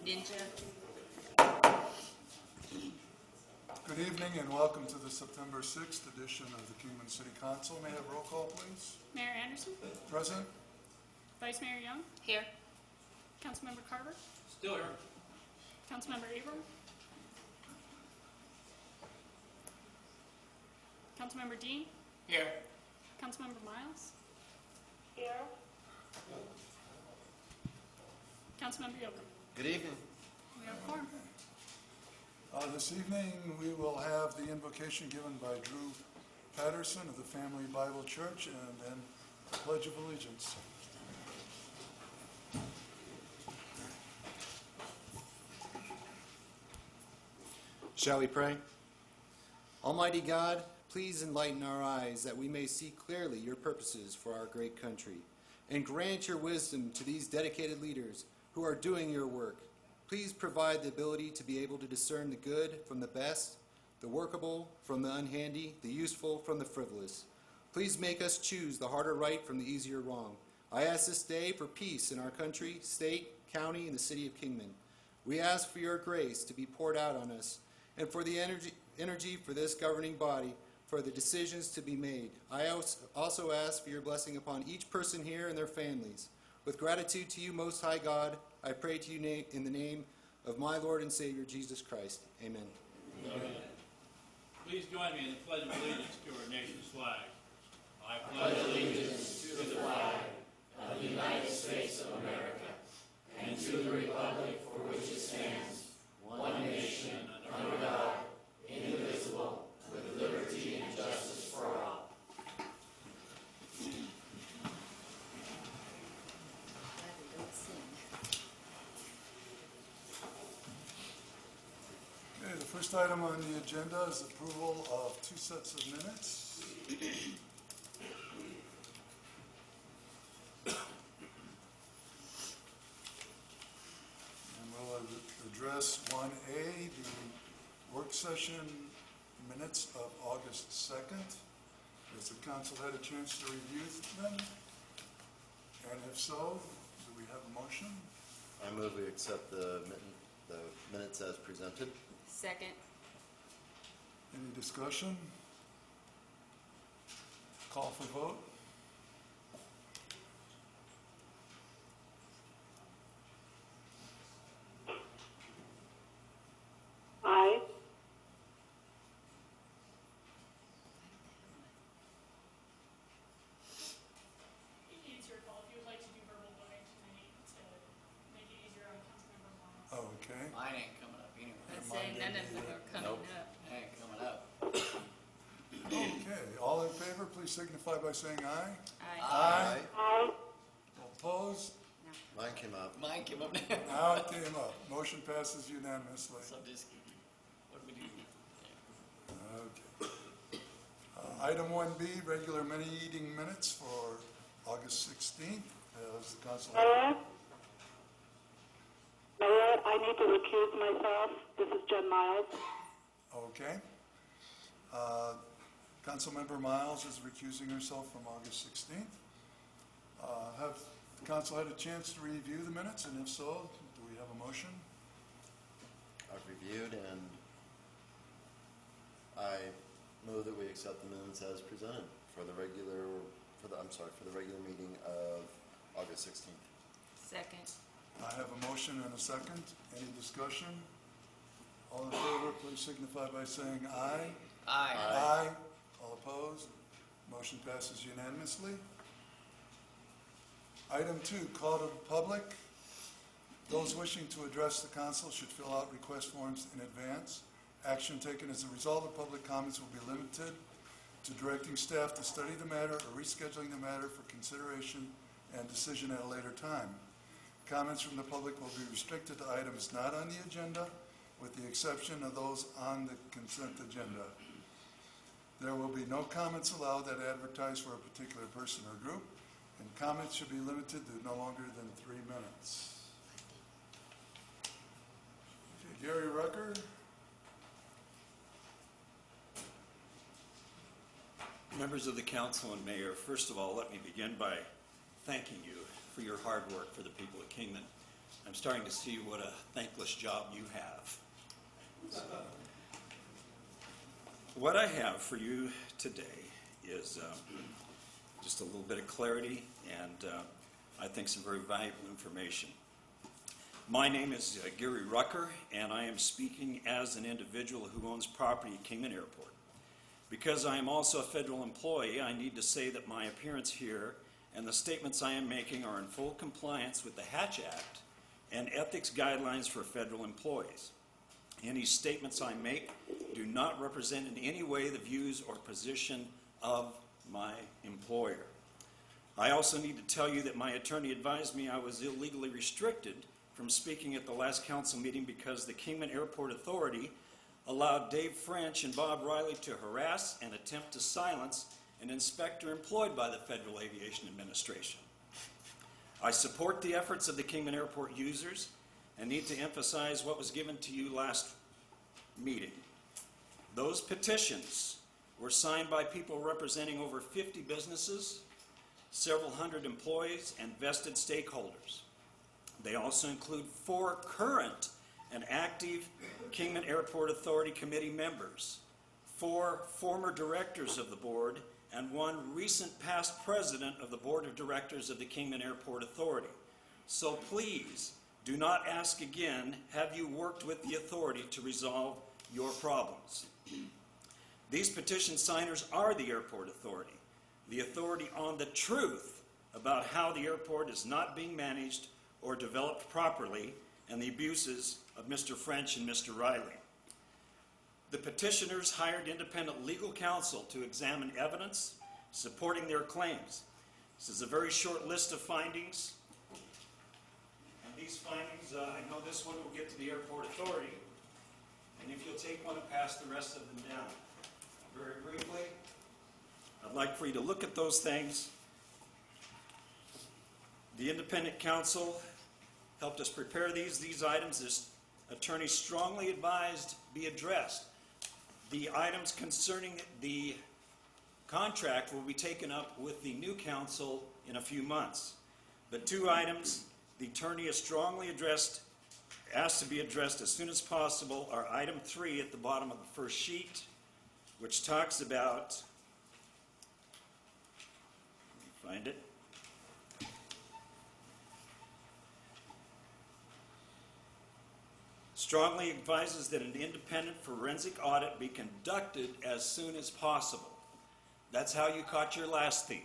Ninja. Good evening and welcome to the September 6th edition of the Kingman City Council. May I have roll call, please? Mayor Anderson? Present. Vice Mayor Young? Here. Councilmember Carver? Still here. Councilmember Abram? Councilmember Dean? Here. Councilmember Miles? Here. Councilmember Yocum? Good evening. We have a quorum. This evening we will have the invocation given by Drew Patterson of the Family Bible Church and then the Pledge of Allegiance. Shall we pray? Almighty God, please enlighten our eyes that we may see clearly your purposes for our great country, and grant your wisdom to these dedicated leaders who are doing your work. Please provide the ability to be able to discern the good from the best, the workable from the unhandy, the useful from the frivolous. Please make us choose the harder right from the easier wrong. I ask this day for peace in our country, state, county, and the city of Kingman. We ask for your grace to be poured out on us, and for the energy for this governing body, for the decisions to be made. I also ask for your blessing upon each person here and their families. With gratitude to you, Most High God, I pray to you in the name of my Lord and Savior, Jesus Christ. Amen. Amen. Please join me in the Pledge of Allegiance to our nation's flag. I pledge allegiance to the flag of the United States of America and to the republic for which it stands, one nation, under God, indivisible, with liberty and justice for all. Okay, the first item on the agenda is approval of 2 sets of minutes. And we'll address 1A, the work session minutes of August 2nd. Has the council had a chance to review them? And if so, do we have a motion? I move we accept the minutes as presented. Second. Any discussion? Call for vote. Aye. It's your call. If you would like to do verbal voting tonight to make it easier on Councilmember Miles. Oh, okay. Mine ain't coming up anyway. Let's say none of them are coming Nope. up. Ain't coming up. Okay, all in favor, please signify by saying aye. Aye. Aye. Aye. All opposed? Mine came up. Mine came up now. Now it came up. Motion passes unanimously. So just, what do we do? Okay. Item 1B, regular meeting minutes for August 16th. Has the council... Mayor, I need to recuse myself. This is Jen Miles. Okay. Councilmember Miles is recusing herself from August 16th. Have the council had a chance to review the minutes, and if so, do we have a motion? I've reviewed and I move that we accept the minutes as presented for the regular meeting of August 16th. Second. I have a motion and a second. Any discussion? All in favor, please signify by saying aye. Aye. Aye. All opposed? Motion passes unanimously. Item 2, call to the public. Those wishing to address the council should fill out request forms in advance. Action taken as a result of public comments will be limited to directing staff to study the matter or rescheduling the matter for consideration and decision at a later time. Comments from the public will be restricted to items not on the agenda, with the exception of those on the consent agenda. There will be no comments allowed that advertise for a particular person or group, and comments should be limited to no longer than 3 minutes. Okay, Gary Rucker. Members of the council and mayor, first of all, let me begin by thanking you for your hard work for the people of Kingman. I'm starting to see what a thankless job you have. What I have for you today is just a little bit of clarity and I think some very valuable information. My name is Gary Rucker, and I am speaking as an individual who owns property at Kingman Airport. Because I am also a federal employee, I need to say that my appearance here and the statements I am making are in full compliance with the Hatch Act and ethics guidelines for federal employees. Any statements I make do not represent in any way the views or position of my employer. I also need to tell you that my attorney advised me I was illegally restricted from speaking at the last council meeting because the Kingman Airport Authority allowed Dave French and Bob Riley to harass and attempt to silence an inspector employed by the Federal Aviation Administration. I support the efforts of the Kingman Airport users and need to emphasize what was given to you last meeting. Those petitions were signed by people representing over 50 businesses, several hundred employees, and vested stakeholders. They also include 4 current and active Kingman Airport Authority committee members, 4 former directors of the board, and 1 recent past president of the board of directors of the Kingman Airport Authority. So please do not ask again, have you worked with the authority to resolve your problems? These petition signers are the airport authority, the authority on the truth about how the airport is not being managed or developed properly, and the abuses of Mr. French and Mr. Riley. The petitioners hired independent legal counsel to examine evidence supporting their claims. This is a very short list of findings. And these findings, I know this one will get to the airport authority, and if you'll take one and pass the rest of them down. Very briefly, I'd like for you to look at those things. The independent counsel helped us prepare these items. This attorney strongly advised be addressed. The items concerning the contract will be taken up with the new council in a few months. But 2 items the attorney has strongly asked to be addressed as soon as possible are item 3 at the bottom of the first sheet, which talks about, let me find it, strongly advises that an independent forensic audit be conducted as soon as possible. That's how you caught your last thief.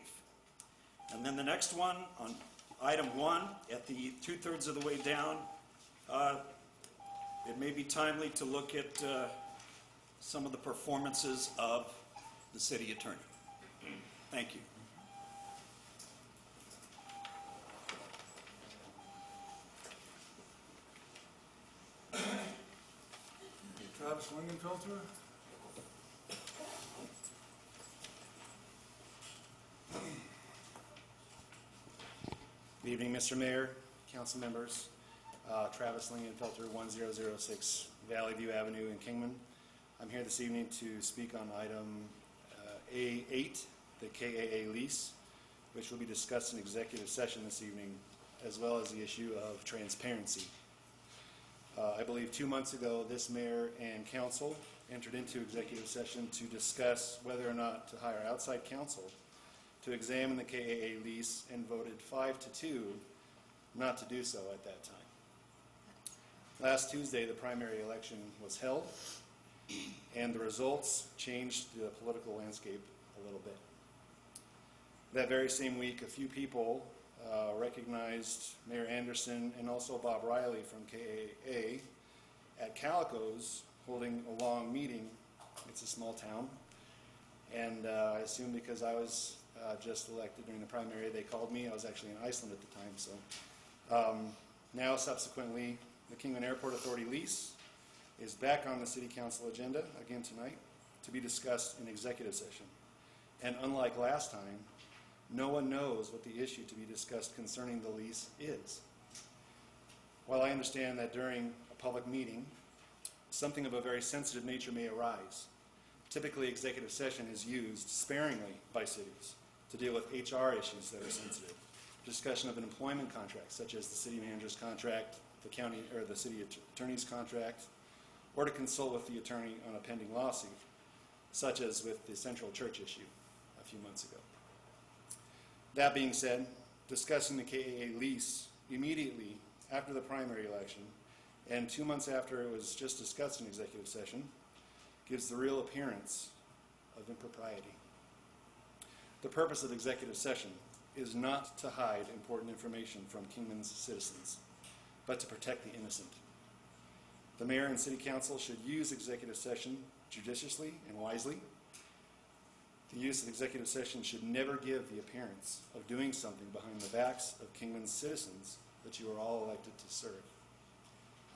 And then the next one, on item 1, at the 2/3 of the way down, it may be timely to look at some of the performances of the city attorney. Thank you. Travis Lingenfelter? Good evening, Mr. Mayor, council members. Travis Lingenfelter, 1006 Valley View Avenue in Kingman. I'm here this evening to speak on item A8, the KAA lease, which will be discussed in executive session this evening, as well as the issue of transparency. I believe 2 months ago, this mayor and council entered into executive session to discuss whether or not to hire outside counsel to examine the KAA lease, and voted 5-2 not to do so at that time. Last Tuesday, the primary election was held, and the results changed the political landscape a little bit. That very same week, a few people recognized Mayor Anderson and also Bob Riley from KAA at Calico's holding a long meeting. It's a small town, and I assume because I was just elected during the primary, they called me. I was actually in Iceland at the time. So now, subsequently, the Kingman Airport Authority lease is back on the City Council agenda again tonight to be discussed in executive session. And unlike last time, no one knows what the issue to be discussed concerning the lease is. While I understand that during a public meeting, something of a very sensitive nature may arise, typically executive session is used sparingly by cities to deal with HR issues that are sensitive, discussion of an employment contract, such as the city manager's contract the county or the city attorney's contract, or to consult with the attorney on a pending lawsuit, such as with the Central Church issue a few months ago. That being said, discussing the KAA lease immediately after the primary election and 2 months after it was just discussed in executive session gives the real appearance of impropriety. The purpose of executive session is not to hide important information from Kingman's citizens, but to protect the innocent. The mayor and city council should use executive session judiciously and wisely. The use of executive session should never give the appearance of doing something behind the backs of Kingman's citizens that you are all elected to serve.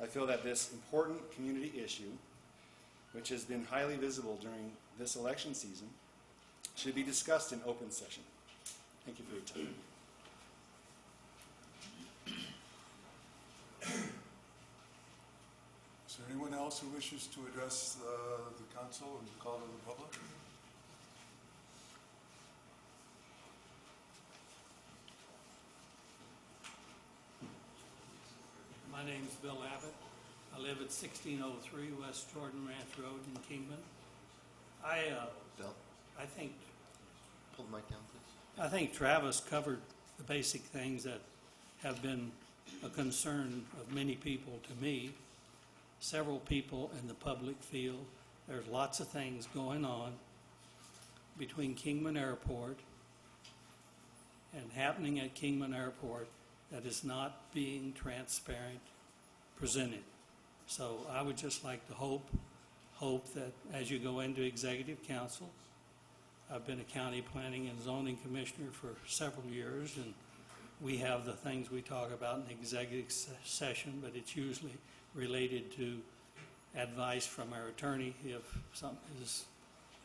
I feel that this important community issue, which has been highly visible during this election season, should be discussed in open session. Thank you for your time. Is there anyone else who wishes to address the council and call to the public? My name's Bill Abbott. I live at 1603 West Jordan Ranch Road in Kingman. Bill, I think pull the mic down, please. I think Travis covered the basic things that have been a concern of many people to me. Several people in the public feel there's lots of things going on between Kingman Airport and happening at Kingman Airport that is not being transparent presented. So I would just like to hope that as you go into executive council, I've been a county planning and zoning commissioner for several years, and we have the things we talk about in executive session, but it's usually related to advice from our attorney if something is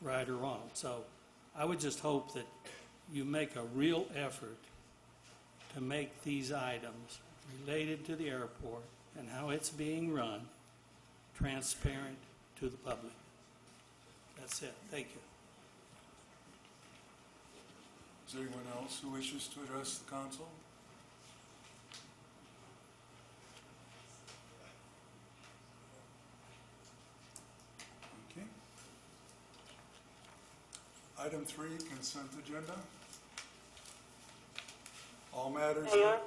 right or wrong. So I would just hope that you make a real effort to make these items related to the airport and how it's being run transparent to the public. That's it. Thank you. Is there anyone else who wishes to address the council? Okay. Item 3, consent agenda. All matters. Mayor?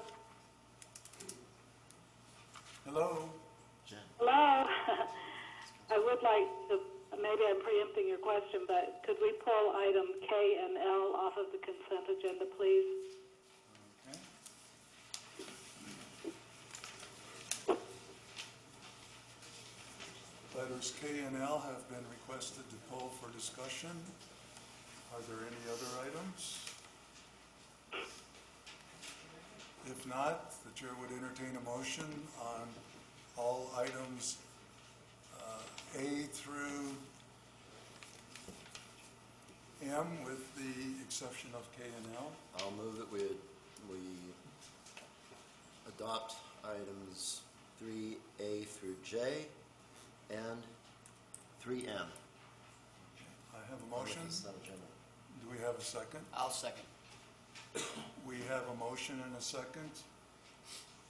Hello? Jen. Hello? I would like to, maybe I'm preempting your question, but could we pull item K and L off of the consent agenda, please? Okay. Letters K and L have been requested to pull for discussion. Are there any other items? If not, the chair would entertain a motion on all items A through M with the exception of K and L. I'll move that we adopt items 3A through J and 3M. I have a motion. Consent agenda. Do we have a second? I'll second. We have a motion and a second.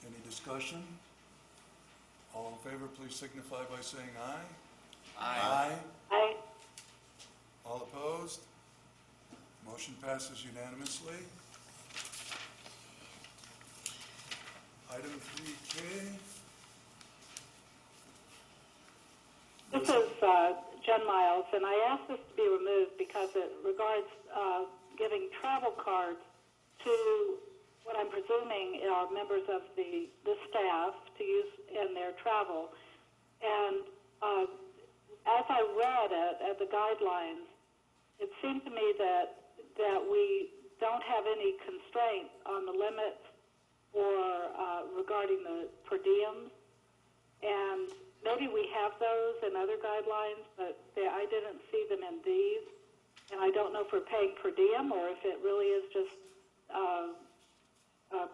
Any discussion? All in favor, please signify by saying aye. Aye. Aye. All opposed? Motion passes unanimously. Item 3K. This is Jen Miles, and I asked this to be removed because it regards giving travel cards to what I'm presuming are members of the staff to use in their travel. And as I read it at the guidelines, it seemed to me that we don't have any constraint on the limits or regarding the per diems. And maybe we have those in other guidelines, but I didn't see them in these. And I don't know if we're paying per diem or if it really is just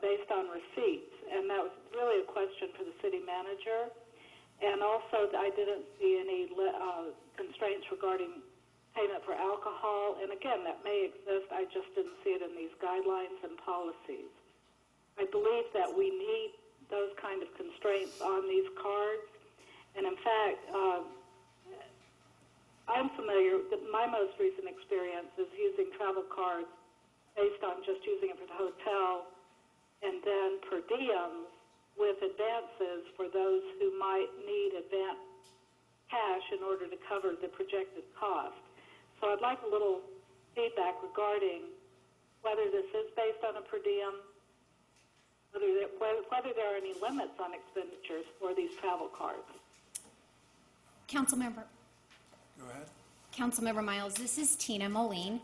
based on receipts. And that was really a question for the city manager. And also, I didn't see any constraints regarding payment for alcohol. And again, that may exist. I just didn't see it in these guidelines and policies. I believe that we need those kind of constraints on these cards. And in fact, I'm familiar, my most recent experience is using travel cards based on just using it for the hotel, and then per diems with advances for those who might need advance cash in order to cover the projected cost. So I'd like a little feedback regarding whether this is based on a per diem, whether there are any limits on expenditures for these travel cards. Councilmember. Go ahead. Councilmember Miles, this is Tina Moline.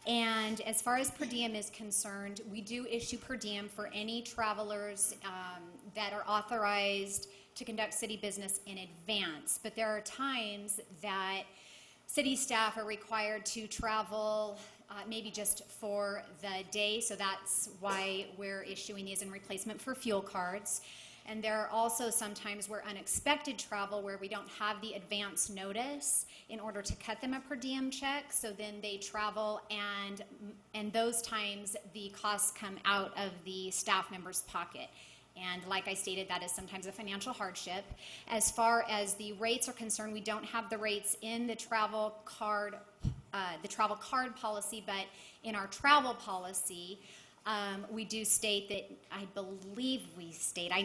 And as far as per diem is concerned, we do issue per diem for any travelers that are authorized to conduct city business in advance. But there are times that city staff are required to travel maybe just for the day, so that's why we're issuing these in replacement for fuel cards. And there are also sometimes where unexpected travel where we don't have the advance notice in order to cut them a per diem check. So then they travel, and those times the costs come out of the staff member's pocket. And like I stated, that is sometimes a financial hardship. As far as the rates are concerned, we don't have the rates in the travel card policy, but in our travel policy, we do state that, I believe we state, I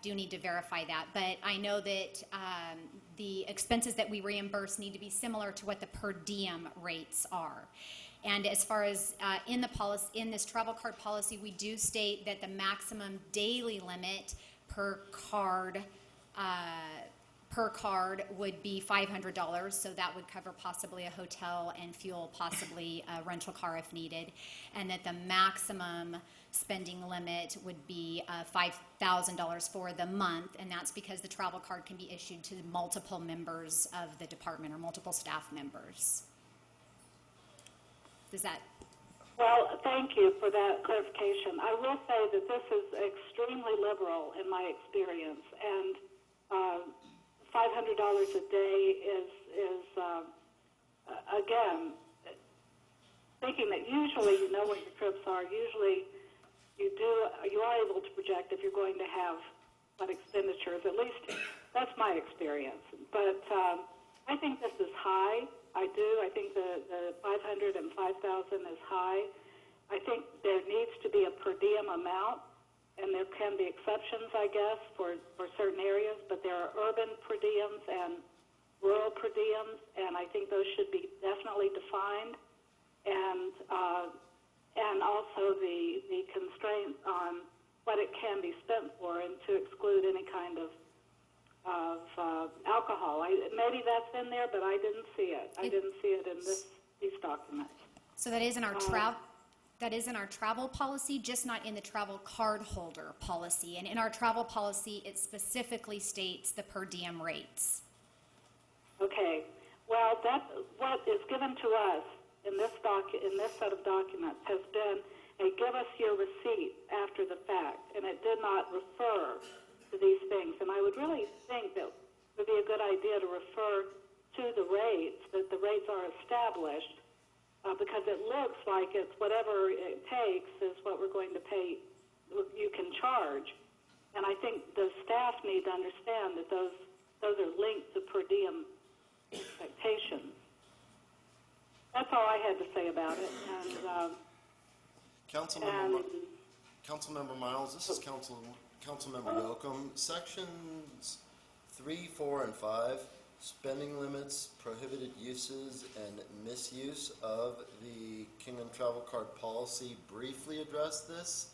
do need to verify that, but I know that the expenses that we reimburse need to be similar to what the per diem rates are. And as far as in this travel card policy, we do state that the maximum daily limit per card would be $500, so that would cover possibly a hotel and fuel, possibly a rental car if needed, and that the maximum spending limit would be $5,000 for the month, and that's because the travel card can be issued to multiple members of the department or multiple staff members. Does that? Well, thank you for that clarification. I will say that this is extremely liberal in my experience, and $500 a day is again, thinking that usually you know what your trips are. Usually you are able to project if you're going to have what expenditures. At least that's my experience. But I think this is high. I do. I think the 500 and 5,000 is high. I think there needs to be a per diem amount, and there can be exceptions, I guess, for certain areas, but there are urban per diems and rural per diems, and I think those should be definitely defined, and also the constraint on what it can be spent for, and to exclude any kind of alcohol. Maybe that's in there, but I didn't see it. I didn't see it in these documents. So that is in our travel policy, just not in the travel card holder policy. And in our travel policy, it specifically states the per diem rates. Okay. Well, what is given to us in this set of documents has been a give us your receipt after the fact, and it did not refer to these things. And I would really think that it would be a good idea to refer to the rates, that the rates are established, because it looks like it's whatever it takes is what we're going to pay, you can charge. And I think the staff need to understand that those are linked to per diem expectations. That's all I had to say about it. And Councilmember Miles, this is Councilmember Yocum. Sections 3, 4, and 5, spending limits, prohibited uses, and misuse of the Kingman travel card policy briefly address this,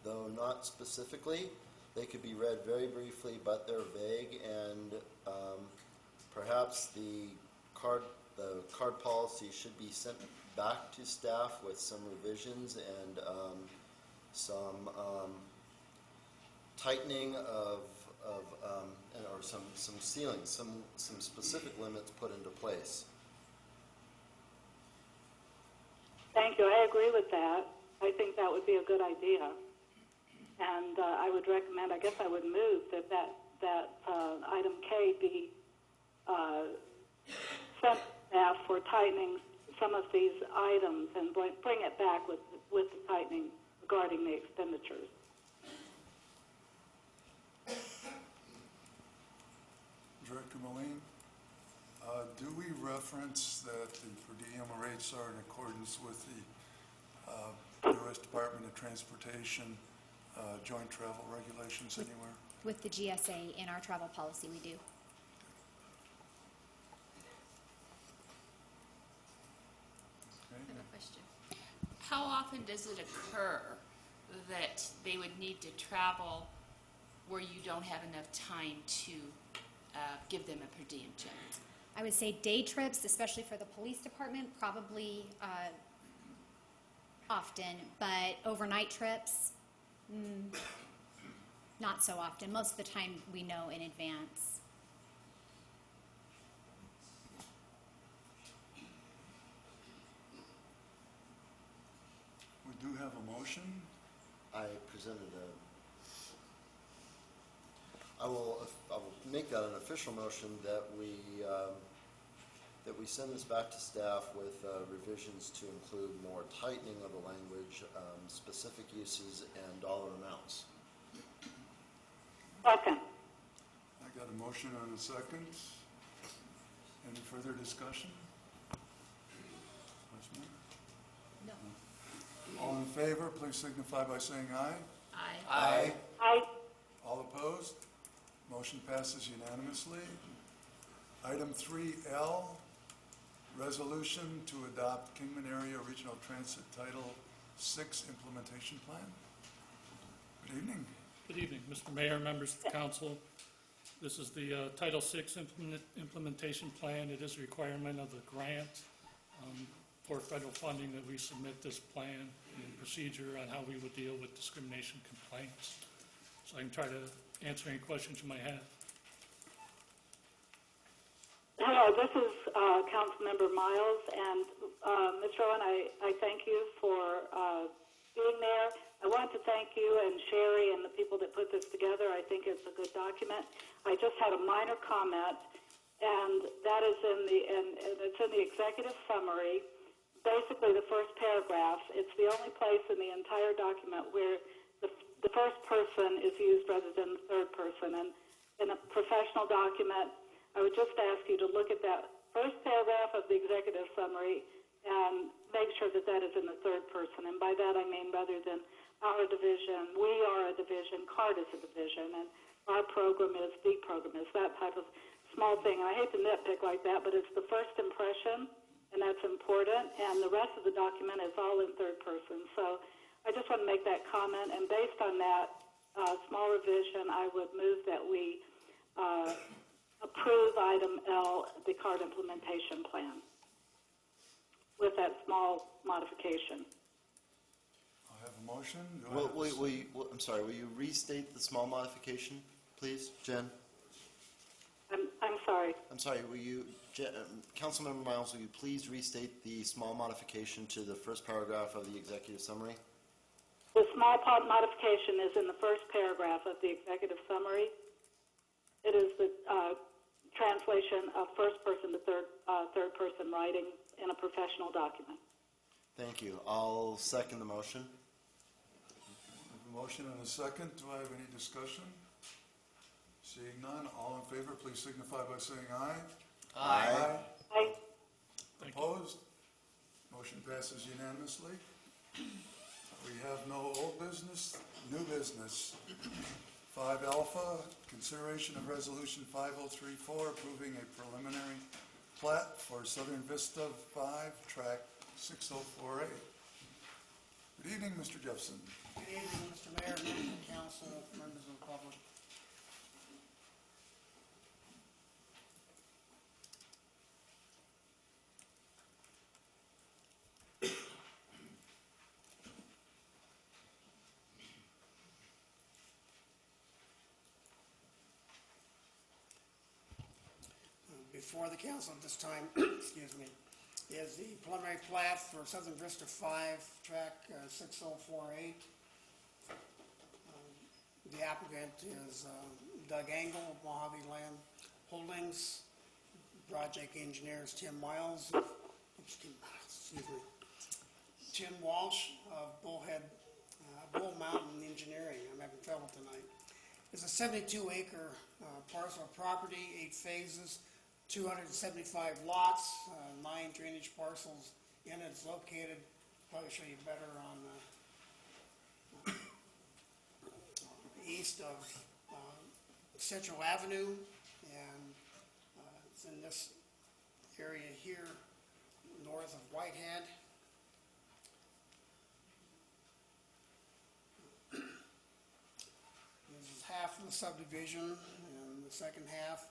though not specifically. They could be read very briefly, but they're vague, and perhaps the card policy should be sent back to staff with some revisions and some tightening or some ceilings, some specific limits put into place. Thank you. I agree with that. I think that would be a good idea. And I would recommend, I guess I would move that item K be sent staff for tightening some of these items and bring it back with the tightening regarding the expenditures. you, Moline. Do we reference that the per diem rates are in accordance with the U.S. Department of Transportation joint travel regulations anywhere? With the GSA in our travel policy, we do. Okay. I have a question. How often does it occur that they would need to travel where you don't have enough time to give them a per diem check? I would say day trips, especially for the police department, probably often, but overnight trips, not so often. Most of the time we know in advance. We do have a motion. I presented I will make that an official motion that we send this back to staff with revisions to include more tightening of the language, specific uses, and dollar amounts. Second. I got a motion and a second. Any further discussion? Vice Mayor? No. All in favor, please signify by saying aye. Aye. Aye. All opposed? Motion passes unanimously. Item 3L, resolution to adopt Kingman Area Regional Transit Title VI Implementation Plan. Good evening. Good evening, Mr. Mayor, members of the council. This is the Title VI implementation plan. It is a requirement of the grant for federal funding that we submit this plan and procedure on how we would deal with discrimination complaints. So I can try to answer any questions you might have. Hello, this is Councilmember Miles, and Mr. Owen, I thank you for being there. I want to thank you and Sherry and the people that put this together. I think it's a good document. I just had a minor comment, and that is it's in the executive summary. Basically, the first paragraph. It's the only place in the entire document where the first person is used rather than the third person. And in a professional document, I would just ask you to look at that first paragraph of the executive summary and make sure that that is in the third person. And by that I mean rather than our division, we are a division, CART is a division, and our program is the program, is that type of small thing. And I hate to nitpick like that, but it's the first impression, and that's important. And the rest of the document is all in third person. So I just want to make that comment. And based on that small revision, I would move that we approve item L, the CART implementation plan, with that small modification. I have a motion. Do I have I'm sorry, will you restate the small modification, please, Jen? I'm sorry. I'm sorry, Councilmember Miles, will you please restate the small modification to the first paragraph of the executive summary? The small modification is in the first paragraph of the executive summary. It is the translation of first person to third person writing in a professional document. Thank you. I'll second the motion. I have a motion and a second. Do I have any discussion? Seeing none, all in favor, please signify by saying aye. Aye. Aye. Opposed? Motion passes unanimously. We have no old business, new business. 5 Alpha, consideration of resolution 5034, approving a preliminary plat for Southern Vista 5, track 6048. Good evening, Mr. Jeffson. Good evening, Mr. Mayor, members of the council, members of the public. Before the council at this time, excuse me, is the preliminary plat for Southern Vista 5, track 6048. The applicant is Doug Engel of Mojave Land Holdings. Project engineers Tim Miles, excuse me, Tim Walsh of Bull Mountain Engineering. I'm having trouble tonight. It's a 72-acre parcel of property, 8 phases, 275 lots, 9 drainage parcels in it. It's located, probably show you better on east of Central Avenue, and it's in this area here, north of Whitehead. This is half of the subdivision, and the second half.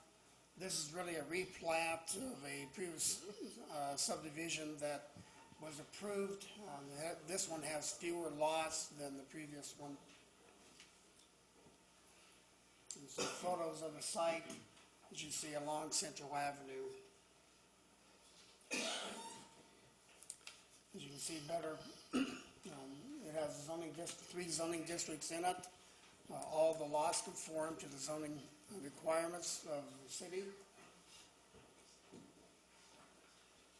This is really a replat of a previous subdivision that was approved. This one has fewer lots than the previous one. And some photos of the site, as you see, along Central Avenue. As you can see better, it has three zoning districts in it. All the lots conform to the zoning requirements of the city.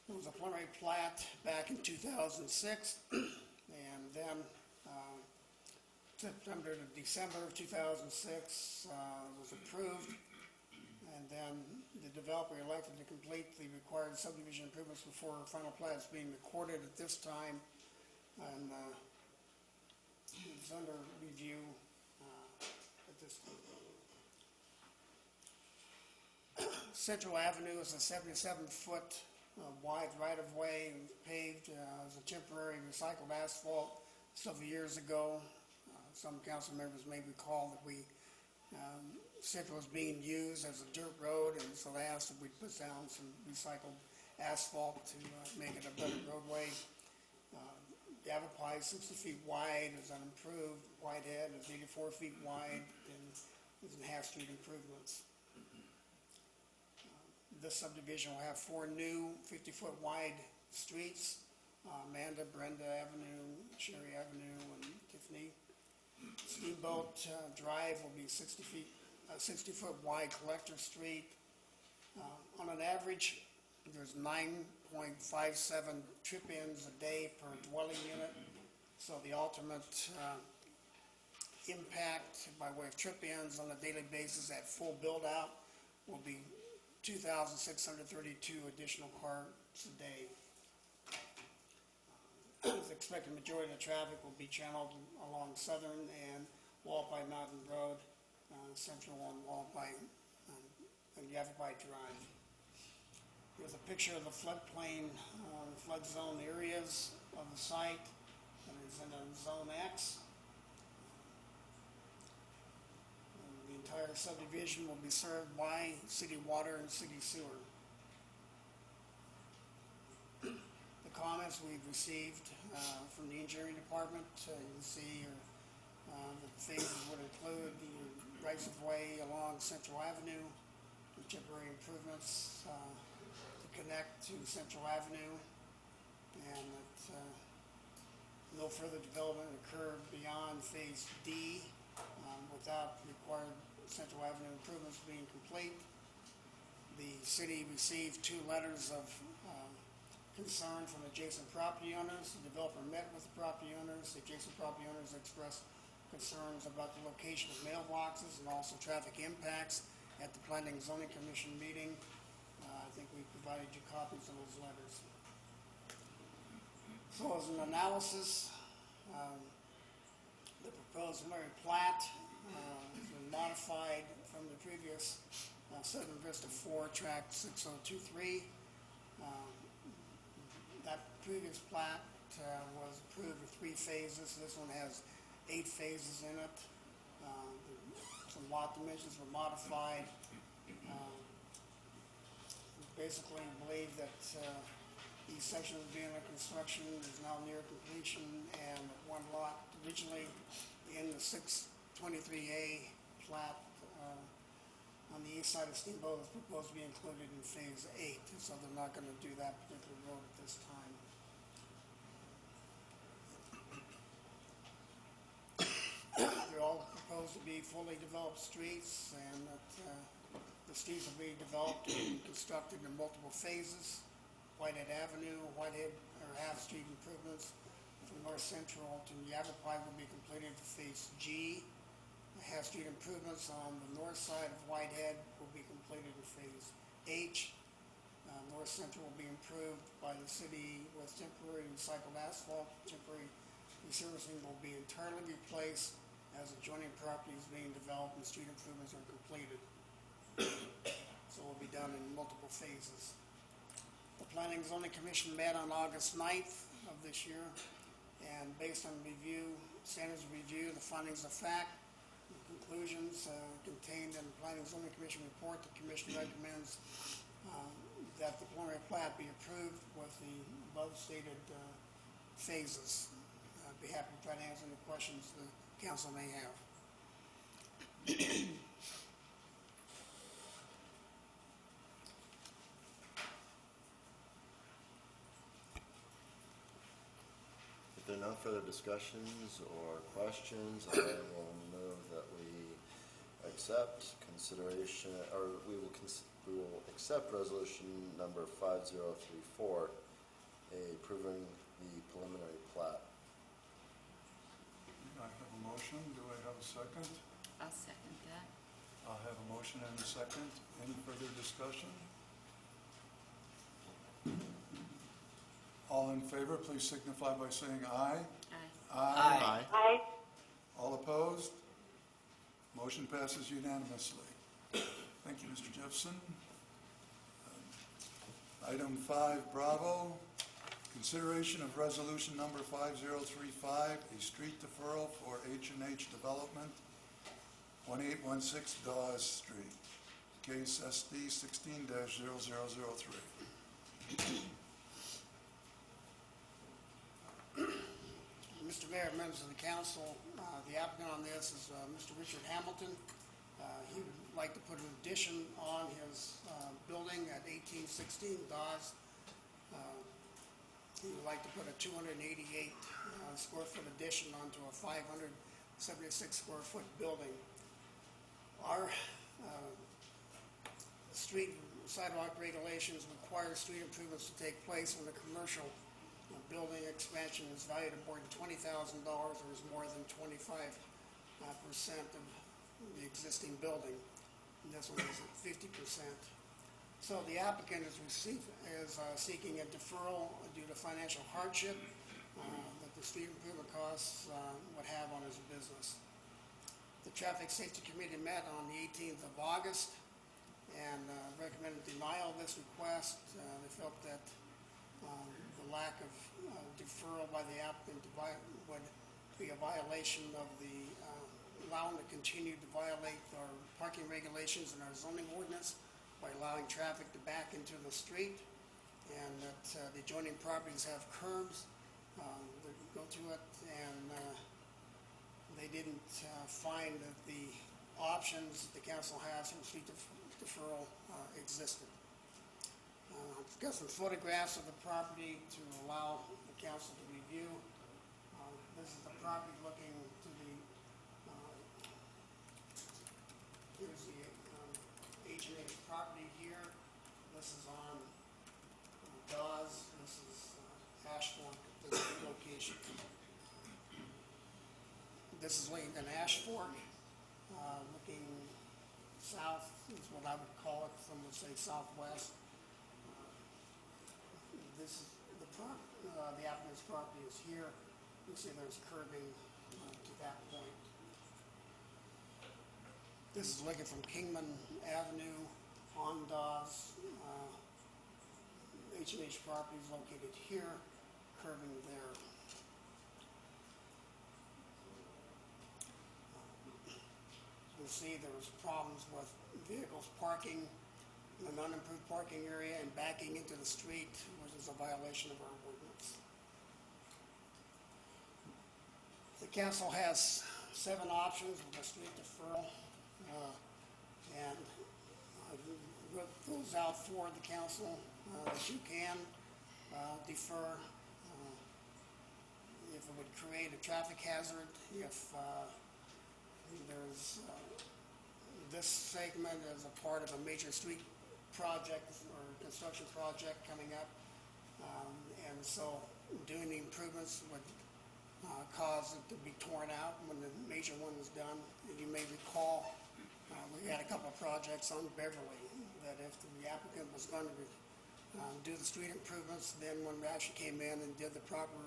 It was a preliminary plat back in 2006, and then September to December of 2006 was approved, and then the developer elected to complete the required subdivision improvements before final plat is being recorded at this time, and it's under review at this time. Central Avenue is a 77-foot wide right-of-way paved as a temporary recycled asphalt several years ago. Some council members may recall that Central was being used as a dirt road, and so they asked if we'd put down some recycled asphalt to make it a better roadway. Yavapai is 60 feet wide, is unimproved. Whitehead is 84 feet wide, and is in half-street improvements. This subdivision will have 4 new 50-foot wide streets, Amanda, Brenda Avenue, Sherry Avenue, and Tiffany. Steamboat Drive will be 60-foot wide collector street. On an average, there's 9.57 trip-ins a day per dwelling unit. So the ultimate impact by way of trip-ins on a daily basis at full build-out will be 2,632 additional cars a day. It's expected the majority of the traffic will be channeled along Southern and Wallapai Mountain Road, Central on Wallapai and Yavapai Drive. Here's a picture of the floodplain, flood zone areas of the site, and it's in a Zone X. The entire subdivision will be served by city water and city sewer. The comments we've received from the engineering department, you can see the phases would include the rights of way along Central Avenue, the temporary improvements to connect to Central Avenue, and that no further development occur beyond phase D without required Central Avenue improvements being complete. The city received 2 letters of concern from adjacent property owners. The developer met with the property owners. The adjacent property owners expressed concerns about the location of mailboxes and also traffic impacts at the Planning and Zoning Commission meeting. I think we provided you copies of those letters. So as an analysis, the proposed preliminary plat has been modified from the previous Southern Vista 4 tract 6023. That previous plat was approved with 3 phases. This one has 8 phases in it. Some lot dimensions were modified. Basically, believe that each section of being under construction is now near completion, and one lot originally in the 623A plat on the east side of Steamboat is proposed to be included in phase 8, so they're not going to do that particular road at this time. They're all proposed to be fully developed streets, and that the streets will be developed and constructed in multiple phases. Whitehead Avenue, Whitehead or half-street improvements from North Central to Yavapai will be completed for phase G, Half street improvements on the north side of Whitehead will be completed in Phase H. North Central will be improved by the city with temporary recycled asphalt. Temporary resurfacing will be entirely replaced as adjoining property is being developed and street improvements are completed. So it will be done in multiple phases. The Planning and Zoning Commission met on August 9th of this year, and based on standards of review, the findings of fact, the conclusions contained in the Planning and Zoning Commission report, the Commission recommends that the preliminary plat be approved with the above stated phases. I'd be happy to try to answer any questions the council may have. If there are no further discussions or questions, I will move that we accept consideration, or we will accept resolution number 5034, approving the preliminary plat. I have a motion. Do I have a second? I'll second that. I have a motion and a second. Any further discussion? All in favor, please signify by saying aye. Aye. Aye. All opposed? Motion passes unanimously. Thank you, Mr. Jeffson. Item 5, Bravo, consideration of resolution number 5035, a street deferral for H&H Development, 1816 Dawes Street, case SD 16-0003. Mr. Mayor, members of the council, the applicant on this is Mr. Richard Hamilton. He would like to put an addition on his building at 1816 Dawes. He would like to put a 288 square foot addition onto a 576 square foot building. Our street sidewalk regulations require street improvements to take place when the commercial building expansion is valued at more than $20,000 or is more than 25% of the existing building. And this one is at 50%. So the applicant is seeking a deferral due to financial hardship that the street improvement costs would have on his business. The Traffic Safety Committee met on the 18th of August and recommended denial of this request. They felt that the lack of deferral by the applicant would be a violation of the allowing to continue to violate our parking regulations and our zoning ordinance by allowing traffic to back into the street, and that the adjoining properties have curbs that go to it, and they didn't find that the options the council has from street deferral existed. I've got some photographs of the property to allow the council to review. This is the property looking to the, here's the H&H property here. This is on Dawes. This is Ash Fork, the location. This is Lincoln Ash Fork, looking south is what I would call it. Some would say southwest. This is the applicant's property is here. You see there's curbing to that point. This is looking from Kingman Avenue on Dawes. H&H property is located here, curbing there. You'll see there was problems with vehicles parking in an unimproved parking area and backing into the street, which is a violation of our ordinance. The council has 7 options with a street deferral, and I wrote those out for the council that you can defer if it would create a traffic hazard, if there's this segment is a part of a major street project or construction project coming up, and so doing the improvements would caused it to be torn out when the major one was done. And you may recall, we had a couple of projects on Beverly that if the applicant was going to do the street improvements, then when we actually came in and did the proper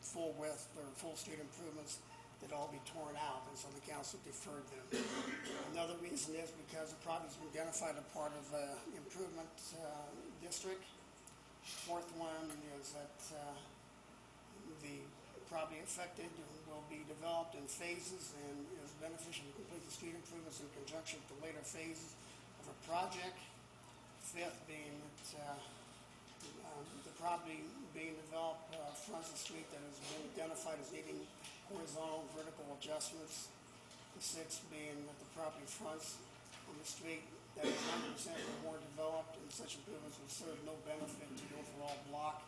full width or full street improvements, they'd all be torn out, and so the council deferred them. Another reason is because the property's been identified as part of an improvement district. Fourth one is that the property affected will be developed in phases and is beneficial to complete the street improvements in conjunction with the later phases of a project. Fifth being that the property being developed fronts a street that has been identified as needing horizontal and vertical adjustments. The sixth being that the property fronts on the street that is 100% or more developed, and such improvements will serve no benefit to the overall block.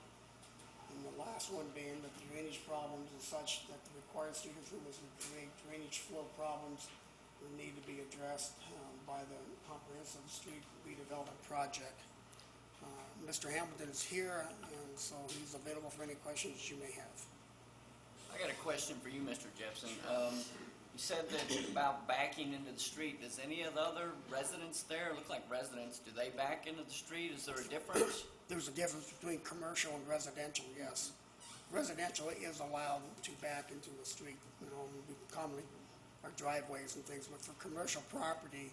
And the last one being that the drainage problems is such that the required street improvements would create drainage flow problems that need to be addressed by the comprehensive street redevelopment project. Mr. Hamilton is here, and so he's available for any questions you may have. I got a question for you, Mr. Jepson. You said that about backing into the street. Does any of the other residents there look like residents? Do they back into the street? Is there a difference? There's a difference between commercial and residential, yes. Residential is allowed to back into the street, we commonly our driveways and things, but for commercial property,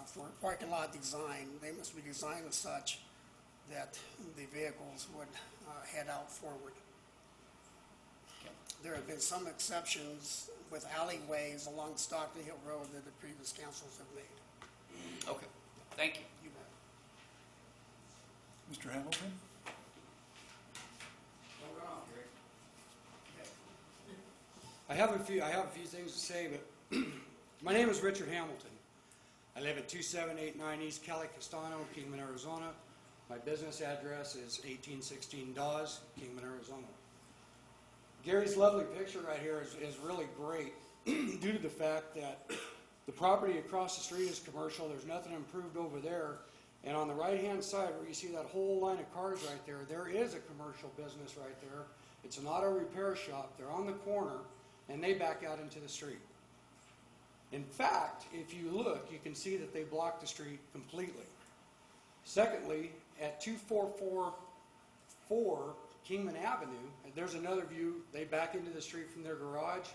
for parking lot design, they must be designed as such that the vehicles would head out forward. Okay. There have been some exceptions with alleyways along Stockton Hill Road that the previous councils have made. Okay, thank you. You bet. Mr. Hamilton? Don't run off, Gary. I have a few things to say, but my name is Richard Hamilton. I live at 2789 East Cali Castano, Kingman, Arizona. My business address is 1816 Dawes, Kingman, Arizona. Gary's lovely picture right here is really great due to the fact that the property across the street is commercial. There's nothing improved over there. And on the right-hand side where you see that whole line of cars right there, there is a commercial business right there. It's an auto repair shop. They're on the corner, and they back out into the street. In fact, if you look, you can see that they block the street completely. Secondly, at 2444 Kingman Avenue, there's another view. They back into the street from their garage.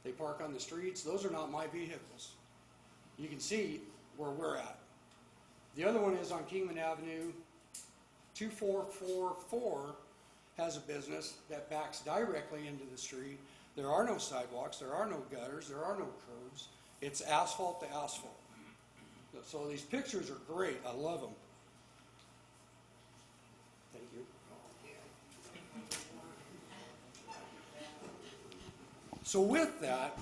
They park on the streets. Those are not my vehicles. You can see where we're at. The other one is on Kingman Avenue. 2444 has a business that backs directly into the street. There are no sidewalks. There are no gutters. There are no curbs. It's asphalt to asphalt. So these pictures are great. I love them. Thank you. So with that,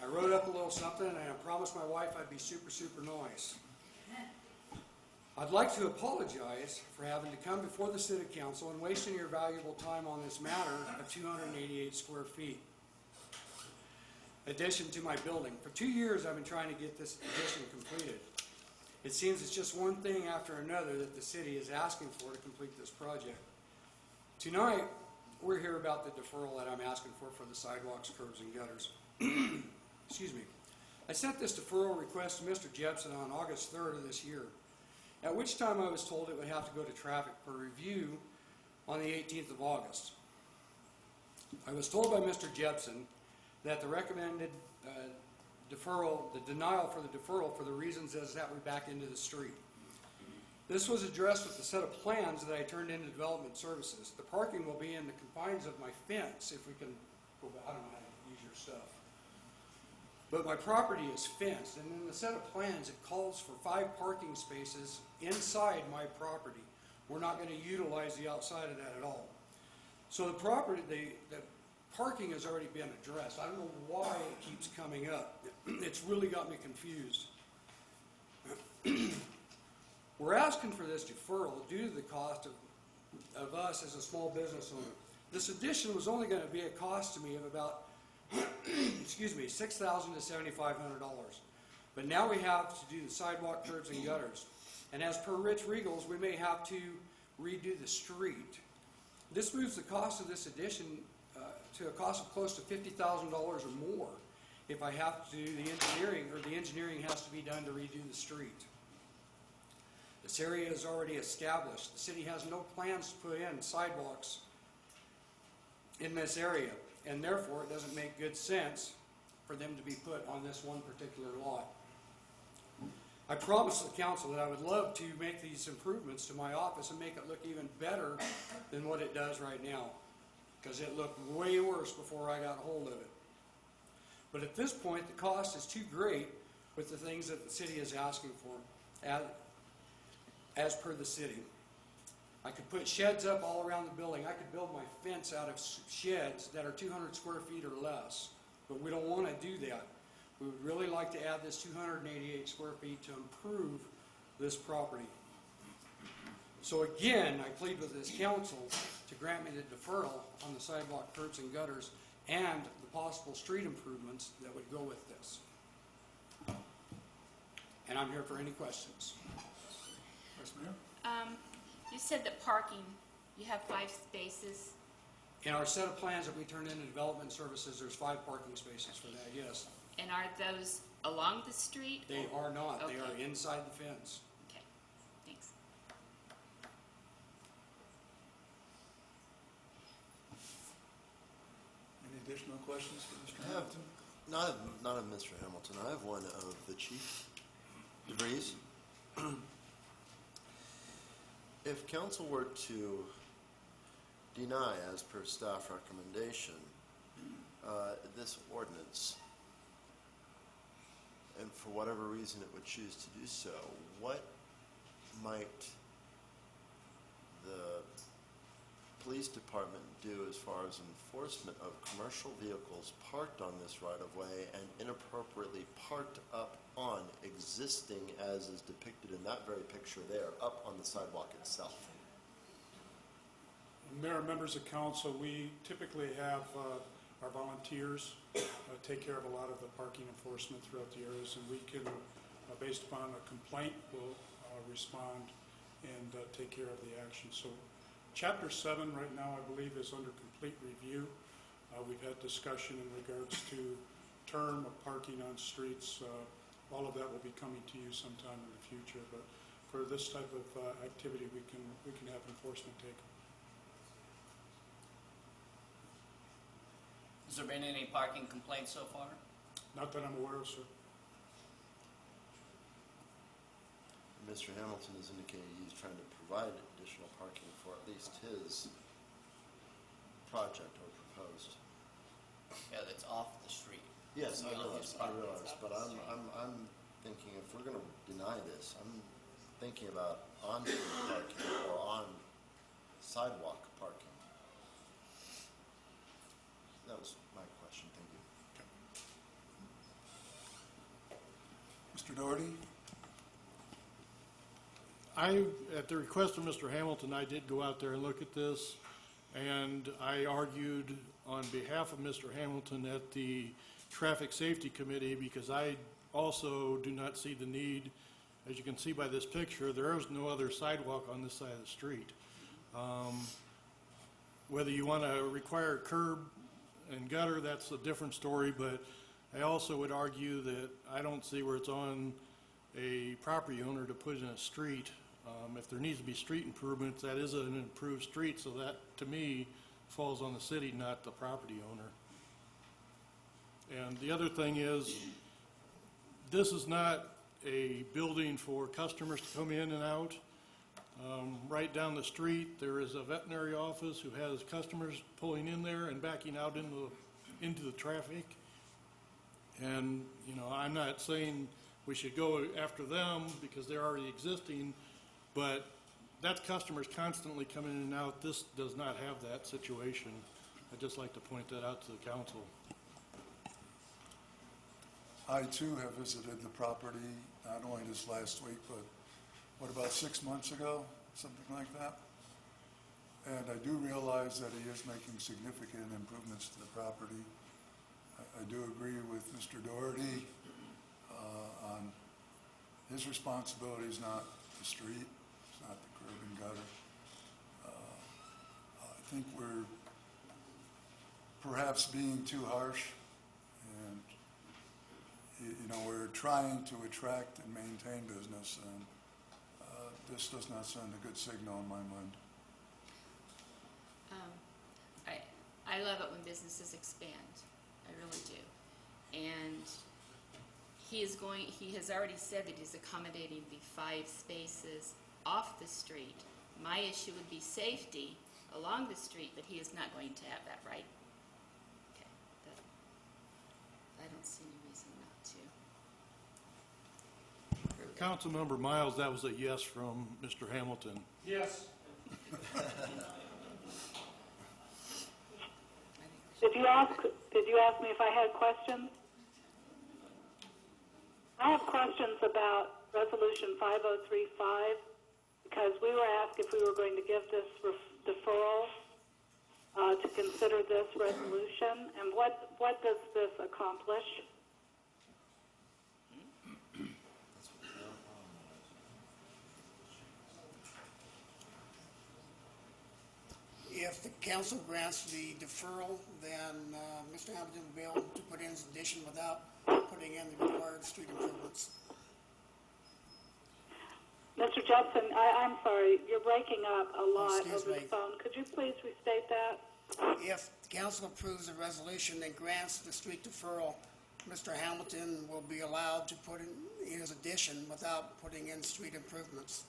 I wrote up a little something, and I promised my wife I'd be super, super nice. I'd like to apologize for having to come before the City Council and wasting your valuable time on this matter of 288 square feet. Addition to my building. For 2 years I've been trying to get this addition completed. It seems it's just one thing after another that the city is asking for to complete this project. Tonight, we're here about the deferral that I'm asking for the sidewalks, curbs, and gutters. Excuse me. I sent this deferral request to Mr. Jepson on August 3rd of this year, at which time I was told it would have to go to traffic for review on the 18th of August. I was told by Mr. Jepson that the recommended deferral, the denial for the deferral for the reasons is that we back into the street. This was addressed with the set of plans that I turned into Development Services. The parking will be in the confines of my fence, if we can go back. I don't know how to use your stuff. But my property is fenced, and in the set of plans it calls for 5 parking spaces inside my property. We're not going to utilize the outside of that at all. So the property, the parking has already been addressed. I don't know why it keeps coming up. It's really got me confused. We're asking for this deferral due to the cost of us as a small business owner. This addition was only going to be a cost to me of about excuse me, $6,000 to $7,500. But now we have to do the sidewalk, curbs, and gutters. And as per Rich Regals, we may have to redo the street. This moves the cost of this addition to a cost of close to $50,000 or more if I have to do the engineering, or the engineering has to be done to redo the street. This area is already established. The city has no plans to put in sidewalks in this area, and therefore it doesn't make good sense for them to be put on this one particular lot. I promised the council that I would love to make these improvements to my office and make it look even better than what it does right now, because it looked way worse before I got a hold of it. But at this point, the cost is too great with the things that the city is asking for, as per the city. I could put sheds up all around the building. I could build my fence out of sheds that are 200 square feet or less, but we don't want to do that. We would really like to add this 288 square feet to improve this property. So again, I plead with this council to grant me the deferral on the sidewalk, curbs, and gutters, and the possible street improvements that would go with this. And I'm here for any questions. Vice Mayor? You said that parking, you have 5 spaces. In our set of plans that we turn into development services, there's 5 parking spaces for that, yes. And are those along the street? They are not. They Okay. are inside the fence. Okay, thanks. Any additional questions for Mr. I have, Hamilton? not of Mr. Hamilton, I have one of the Chief DeVries. If council were to deny, as per staff recommendation, this ordinance, and for whatever reason it would choose to do so, what might the police department do as far as enforcement of commercial vehicles parked on this right-of-way and inappropriately parked up on existing, as is depicted in that very picture there, up on the sidewalk itself? Mayor, members of council, we typically have our volunteers take care of a lot of the parking enforcement throughout the areas, and we can, based upon a complaint, will respond and take care of the action. So Chapter 7 right now, I believe, is under complete review. We've had discussion in regards to term of parking on streets. All of that will be coming to you sometime in the future, but for this type of activity, we can have enforcement taken. Has there been any parking complaints so far? Not that I'm aware of, sir. Mr. Hamilton has indicated he's trying to provide additional parking for at least his project or proposed. Yeah, that's off the street. Yes, I Beyond realize, his property. but I'm thinking if we're gonna deny this, I'm thinking about on-street parking or on sidewalk parking. That was my question, thank you. Mr. Doherty? At the request of Mr. Hamilton, I did go out there and look at this, and I argued on behalf of Mr. Hamilton at the Traffic Safety Committee, because I also do not see the need. As you can see by this picture, there is no other sidewalk on this side of the street. Whether you want to require curb and gutter, that's a different story, but I also would argue that I don't see where it's on a property owner to put in a street. If there needs to be street improvements, that is an improved street, so that, to me, falls on the city, not the property owner. And the other thing is, this is not a building for customers to come in and out. Right down the street, there is a veterinary office who has customers pulling in there and backing out into the traffic. And, you know, I'm not saying we should go after them because they're already existing, but that's customers constantly coming in and out. This does not have that situation. I'd just like to point that out to the council. I too have visited the property, not only this last week, but what, about 6 months ago, something like that? And I do realize that he is making significant improvements to the property. I do agree with Mr. Doherty on his responsibility is not the street, it's not the curb and gutter. I think we're perhaps being too harsh. And, we're trying to attract and maintain business, and this does not send a good signal in my mind. I love it when businesses expand. I really do. And he has already said that he's accommodating the 5 spaces off the street. My issue would be safety along the street, but he is not going to have that, right? Okay. I don't see any reason not to. Councilmember Miles, that was a yes from Mr. Hamilton. Yes. Did you ask me if I had questions? I have questions about Resolution 5035 because we were asked if we were going to give this deferral to consider this resolution, and what does this accomplish? If the council grants the deferral, then Mr. Hamilton will be able to put in his addition without putting in the required street improvements. Mr. Jepson, I'm sorry, you're breaking up a lot Excuse over me. the phone. Could you please restate that? If the council approves the resolution and grants the street deferral, Mr. Hamilton will be allowed to put in his addition without putting in street improvements.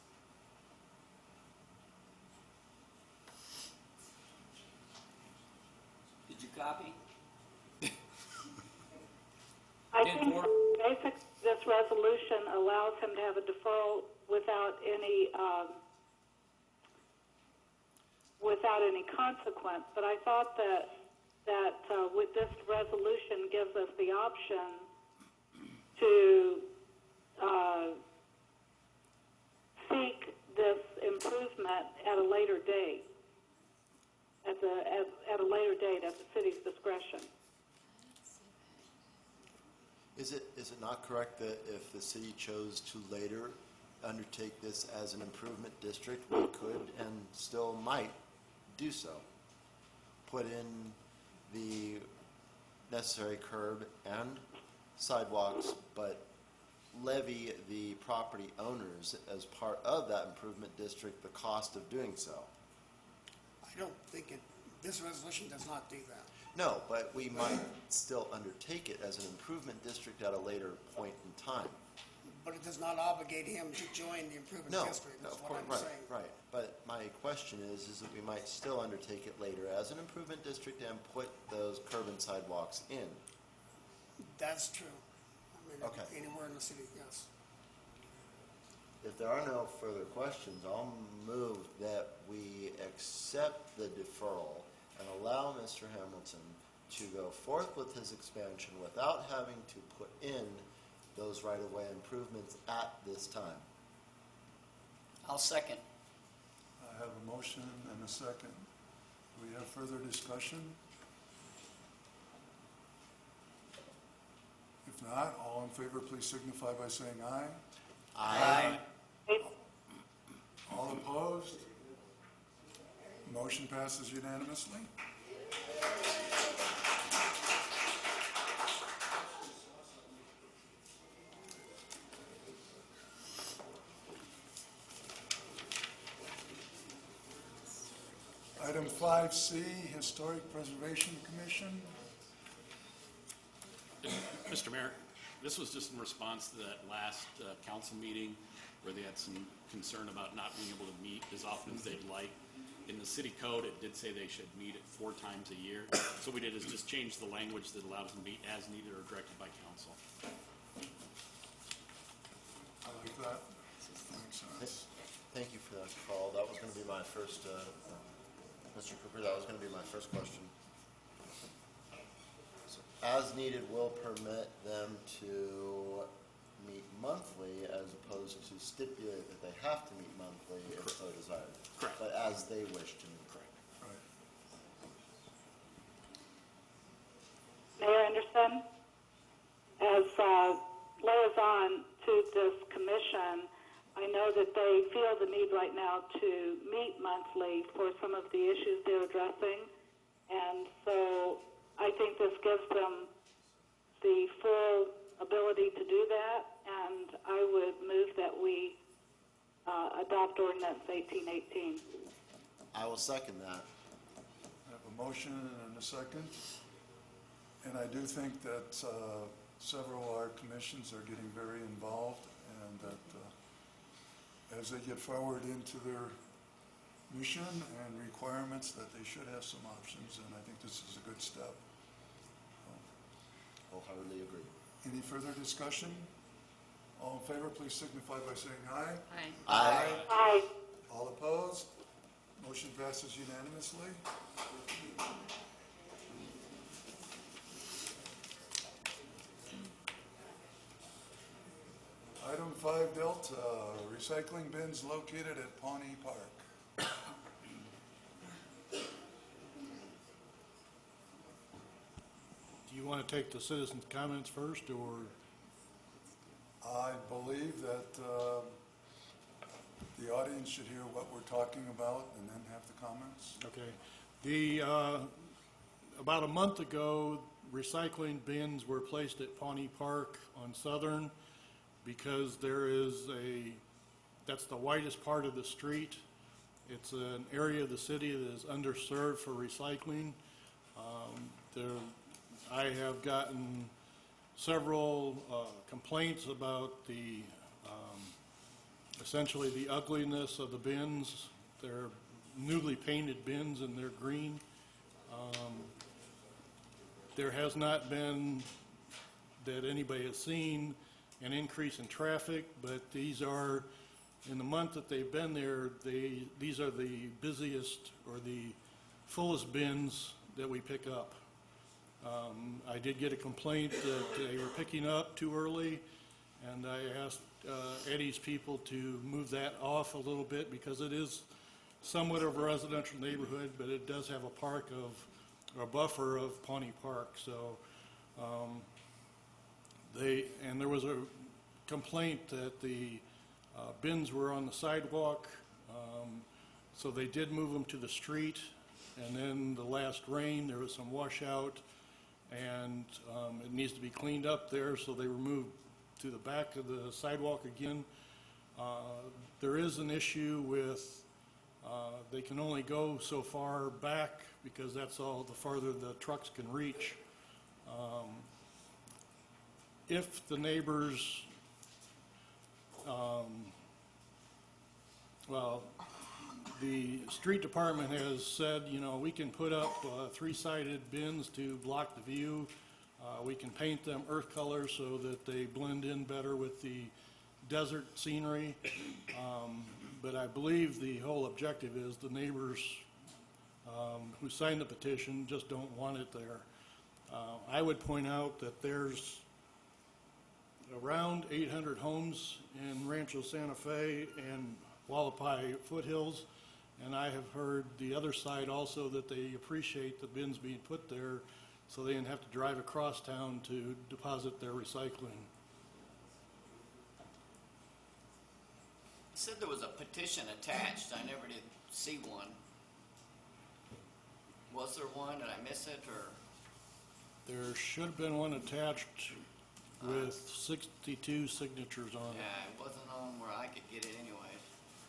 Did you copy? I think this resolution allows him to have a deferral without any consequence. But I thought that with this resolution gives us the option to seek this improvement at a later date, at a later date at the city's discretion. Is it not correct that if the city chose to later undertake this as an improvement district, we could and still might do so? Put in the necessary curb and sidewalks, but levy the property owners as part of that improvement district the cost of doing so? I don't think this resolution does not do that. No, but we might still undertake it as an improvement district at a later point in time. But it does not obligate him to join the improvement No, district, is of what course, I'm right, saying. right. But my question is that we might still undertake it later as an improvement district and put those curb and sidewalks in. That's true. I mean, Okay. anywhere in the city, yes. If there are no further questions, I'll move that we accept the deferral and allow Mr. Hamilton to go forth with his expansion without having to put in those right-of-way improvements at this time. I'll second. I have a motion and a second. Do we have further discussion? If not, all in favor, please signify by saying aye. Aye. All opposed? Motion passes unanimously. Item 5C, Historic Preservation Commission. Mr. Mayor, this was just in response to that last council meeting where they had some concern about not being able to meet as often as they'd like. In the city code, it did say they should meet it 4 times a year. So what we did is just change the language that allows them to meet as needed or directed by council. I like that. Makes sense. Thank you for that call. That was going to be my first, Mr. Cooper, that was going to be my first question. So, as needed will permit them to meet monthly as opposed to stipulate that they have to meet monthly if so desired. Correct. But as they wish to meet. Correct. Right. Mayor Anderson, as liaison to this commission, I know that they feel the need right now to meet monthly for some of the issues they're addressing. And so I think this gives them the full ability to do that, and I would move that we adopt ordinance 1818. I will second that. I have a motion and a second. And I do think that several of our commissions are getting very involved, and that as they get forward into their mission and requirements, that they should have some options, and I think this is a good step. Wholeheartedly agree. Any further discussion? All in favor, please signify by saying aye. Aye. Aye. Aye. All opposed? Motion passes unanimously. Item 5 dealt, recycling bins located at Pawnee Park. Do you want to take the citizens' comments first, or? I believe that the audience should hear what we're talking about and then have the comments. Okay. About a month ago, recycling bins were placed at Pawnee Park on Southern because that's the widest part of the street. It's an area of the city that is underserved for recycling. I have gotten several complaints about essentially the ugliness of the bins. They're newly painted bins and they're green. There has not been, that anybody has seen, an increase in traffic, but these are, in the month that they've been there, these are the busiest or the fullest bins that we pick up. I did get a complaint that they were picking up too early, and I asked Eddie's people to move that off a little bit because it is somewhat of a residential neighborhood, but it does have a buffer of Pawnee Park. So there was a complaint that the bins were on the sidewalk, so they did move them to the street, and then the last rain there was some washout, and it needs to be cleaned up there, so they were moved to the back of the sidewalk again. There is an issue with they can only go so far back because that's all the farther the trucks can reach. If the neighbors, the street department has said, we can put up three-sided bins to block the view. We can paint them earth color so that they blend in better with the desert scenery. But I believe the whole objective is the neighbors who signed the petition just don't want it there. I would point out that there's around 800 homes in Rancho Santa Fe and Wallapai Foothills, and I have heard the other side also that they appreciate the bins being put there so they didn't have to drive across town to deposit their recycling. You said there was a petition attached. I never did see one. Was there one? Did I miss it, or? There should have been one attached with 62 signatures on it. Yeah, it wasn't on where I could get it anyway.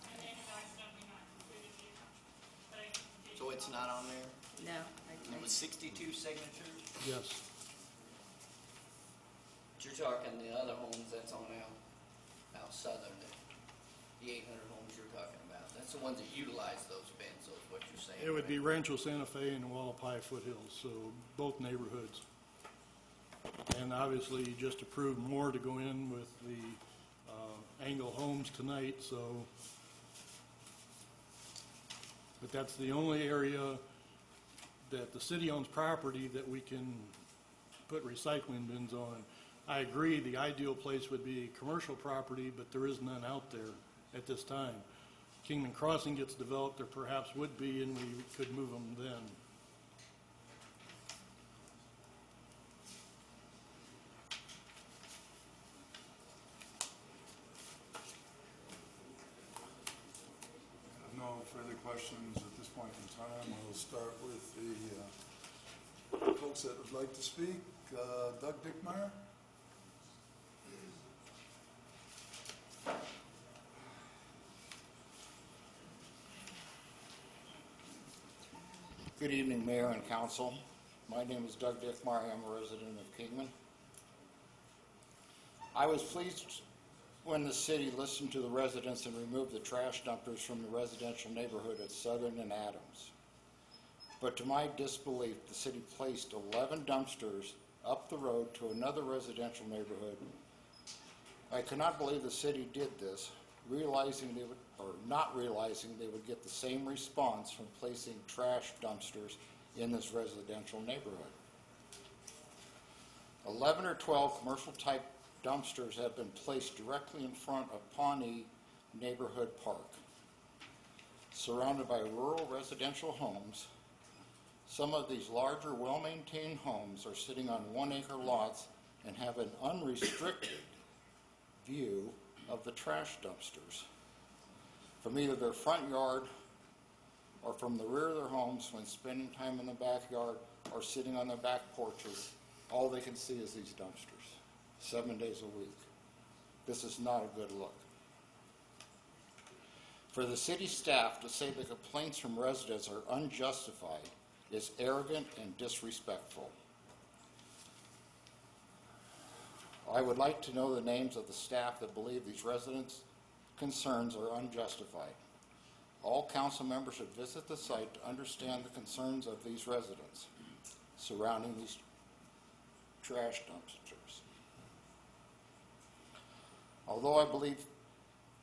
And they have accidentally not included the attachment, but I did. So it's not on there? No. It was 62 signatures? Yes. But you're talking the other homes that's on out southern, the 800 homes you're talking about. That's the ones that utilize those bins, so is what you're saying. It would be right? Rancho Santa Fe and Wallapai Foothills, so both neighborhoods. And obviously, you just approved more to go in with the Angle Homes tonight, so. But that's the only area that the city owns property that we can put recycling bins on. I agree, the ideal place would be commercial property, but there is none out there at this time. Kingman Crossing gets developed, there perhaps would be, and we could move them then. No further questions at this point in time. We'll start with the folks that would like to speak. Doug Dickmeyer? Good evening, Mayor and Council. My name is Doug Dickmeyer. I'm a resident of Kingman. I was pleased when the city listened to the residents and removed the trash dumpsters from the residential neighborhood at Southern and Adams. But to my disbelief, the city placed 11 dumpsters up the road to another residential neighborhood. I cannot believe the city did this, realizing they would, or not realizing they would get the same response from placing trash dumpsters in this residential neighborhood. 11 or 12 commercial type dumpsters have been placed directly in front of Pawnee Neighborhood Park. Surrounded by rural residential homes, some of these larger, well-maintained homes are sitting on 1-acre lots and have an unrestricted view of the trash dumpsters from either their front yard or from the rear of their homes when spending time in the backyard or sitting on their back porches. All they can see is these dumpsters, 7 days a week. This is not a good look. For the city staff to say the complaints from residents are unjustified is arrogant and disrespectful. I would like to know the names of the staff that believe these residents' concerns are unjustified. All council members should visit the site to understand the concerns of these residents surrounding these trash dumpsters. Although I believe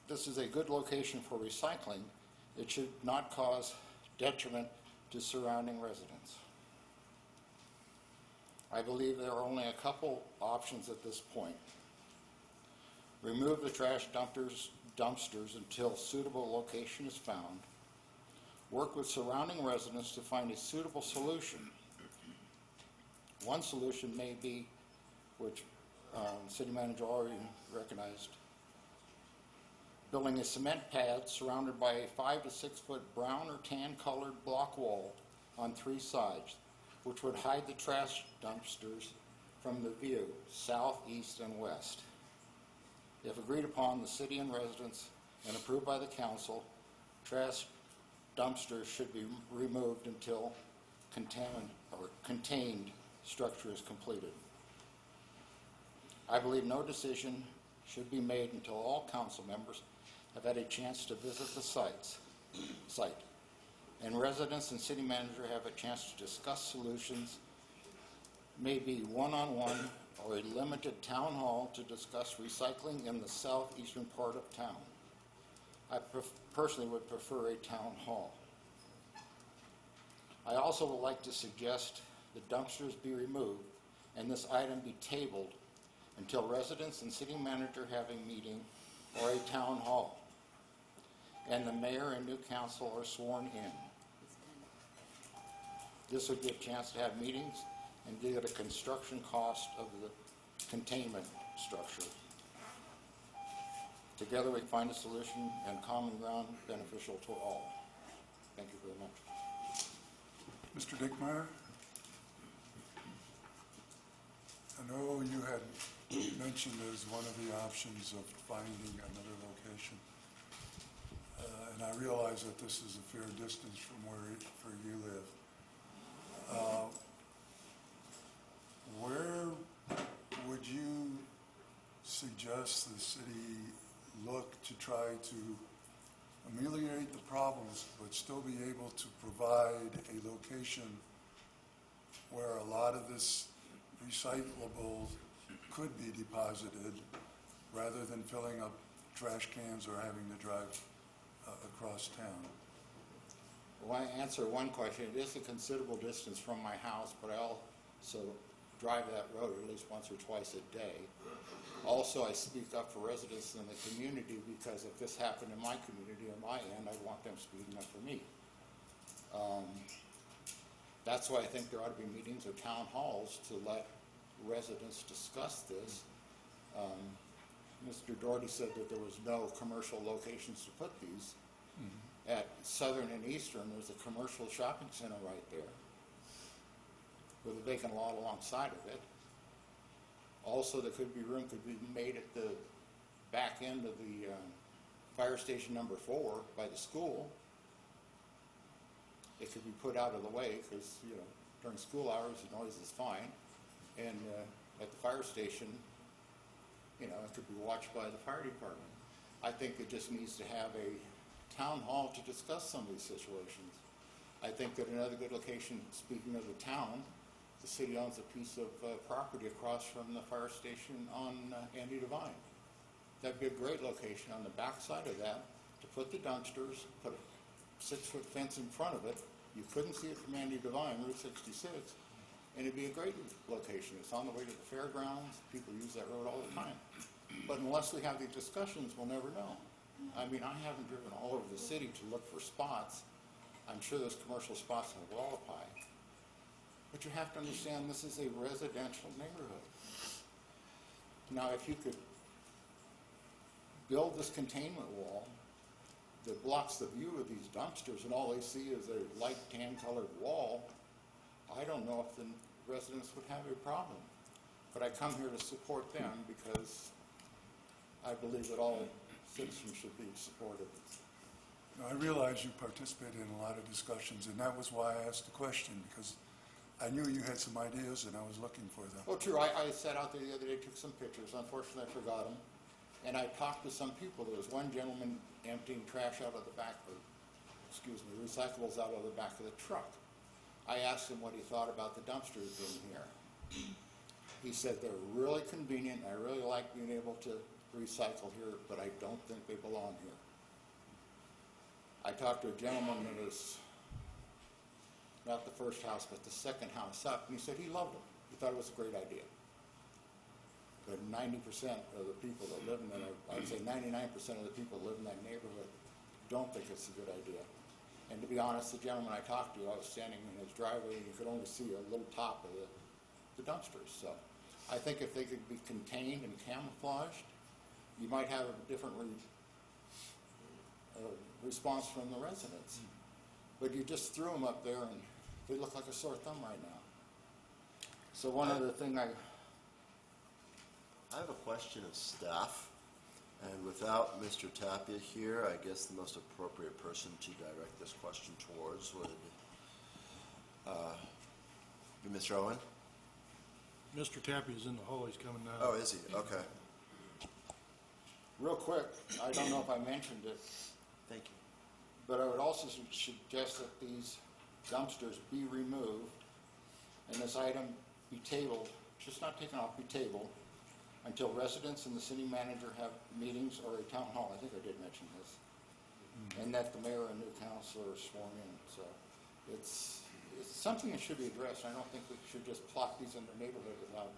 this is a good location for recycling, it should not cause detriment to surrounding residents. I believe there are only a couple options at this point. Remove the trash dumpsters until suitable location is found. Work with surrounding residents to find a suitable solution. One solution may be, which the city manager already recognized, building a cement pad surrounded by a 5 to 6 foot brown or tan colored block wall on 3 sides, which would hide the trash dumpsters from the view, south, east, and west. If agreed upon, the city and residents and approved by the council, trash dumpsters should be removed until contained structure is completed. I believe no decision should be made until all council members have had a chance to visit the site, and residents and city manager have a chance to discuss solutions, maybe one-on-one or a limited town hall to discuss recycling in the southeastern part of town. I personally would prefer a town hall. I also would like to suggest the dumpsters be removed and this item be tabled until residents and city manager have a meeting or a town hall, and the mayor and new council are sworn in. This would be a chance to have meetings and get a construction cost of the containment structure. Together we find a solution and common ground beneficial to all. Thank you very much. Mr. Dickmeyer? I know you had mentioned as one of the options of finding another location. And I realize that this is a fair distance from where you live. Where would you suggest the city look to try to ameliorate the problems but still be able to provide a location where a lot of this recyclable could be deposited rather than filling up trash cans or having to drive across town? Well, I answer one question. It is a considerable distance from my house, but I also drive that road at least once or twice a day. Also, I speak up for residents in the community because if this happened in my community on my end, I'd want them speaking up for me. That's why I think there ought to be meetings or town halls to let residents discuss this. Mr. Doherty said that there was no commercial locations to put these. At Southern and Eastern, there's a commercial shopping center right there. with a vacant lot alongside of it. Also, there could be room could be made at the back end of the fire station number 4 by the school. It could be put out of the way because, you know, during school hours the noise is fine. And at the fire station, you know, it could be watched by the fire department. I think it just needs to have a town hall to discuss some of these situations. I think that another good location, speaking of the town, the city owns a piece of property across from the fire station on Andy Devine. That'd be a great location on the back side of that to put the dumpsters, put a 6-foot fence in front of it. You couldn't see it from Andy Devine, Route 66, and it'd be a great location. It's on the way to the fairgrounds. People use that road all the time. But unless we have these discussions, we'll never know. I mean, I haven't driven all over the city to look for spots. I'm sure there's commercial spots in Wallapai. But you have to understand this is a residential neighborhood. Now, if you could build this containment wall that blocks the view of these dumpsters and all they see is a light tan colored wall, I don't know if the residents would have a problem. But I come here to support them because I believe that all citizens should be supported. Now, I realize you participated in a lot of discussions, and that was why I asked the question, because I knew you had some ideas, and I was looking for them. Well, true. I sat out there the other day, took some pictures. Unfortunately, I forgot them. And I talked to some people. There was one gentleman emptying trash out of the back, or, excuse me, recyclables out of the back of the truck. I asked him what he thought about the dumpsters being here. He said they're really convenient. I really like being able to recycle here, but I don't think they belong here. I talked to a gentleman that was not the first house, but the second house up, and he said he loved them. He thought it was a great idea. But 90% of the people that live in that, I'd say 99% of the people that live in that neighborhood don't think it's a good idea. And to be honest, the gentleman I talked to, I was standing in his driveway and you could only see a little top of the dumpsters. So I think if they could be contained and camouflaged, you might have a different response from the residents. But you just threw them up there and they look like a sore thumb right now. So one other thing I have a question of staff, and without Mr. Tapia here, I guess the most appropriate person to direct this question towards would be Mr. Owen. Mr. Tapia's in the hall. He's coming now. Oh, is he? Okay. Real quick, I don't know if I mentioned it, Thank you. but I would also suggest that these dumpsters be removed and this item be tabled, just not taken off, be tabled, until residents and the city manager have meetings or a town hall. I think I did mention this. And that the mayor and new council are sworn in. So it's something that should be addressed. I don't think we should just plop these in their neighborhood without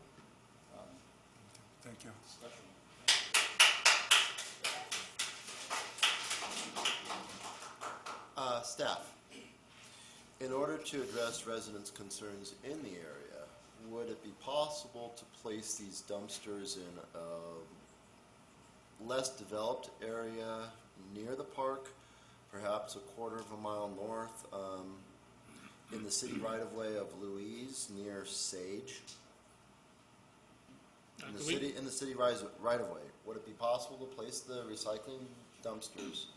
Thank you. discussion. Staff, in order to address residents' concerns in the area, would it be possible to place these dumpsters in a less developed area near the park, perhaps a quarter of a mile north, in the city right-of-way of Louise near Sage? In the city right-of-way, would it be possible to place the recycling dumpsters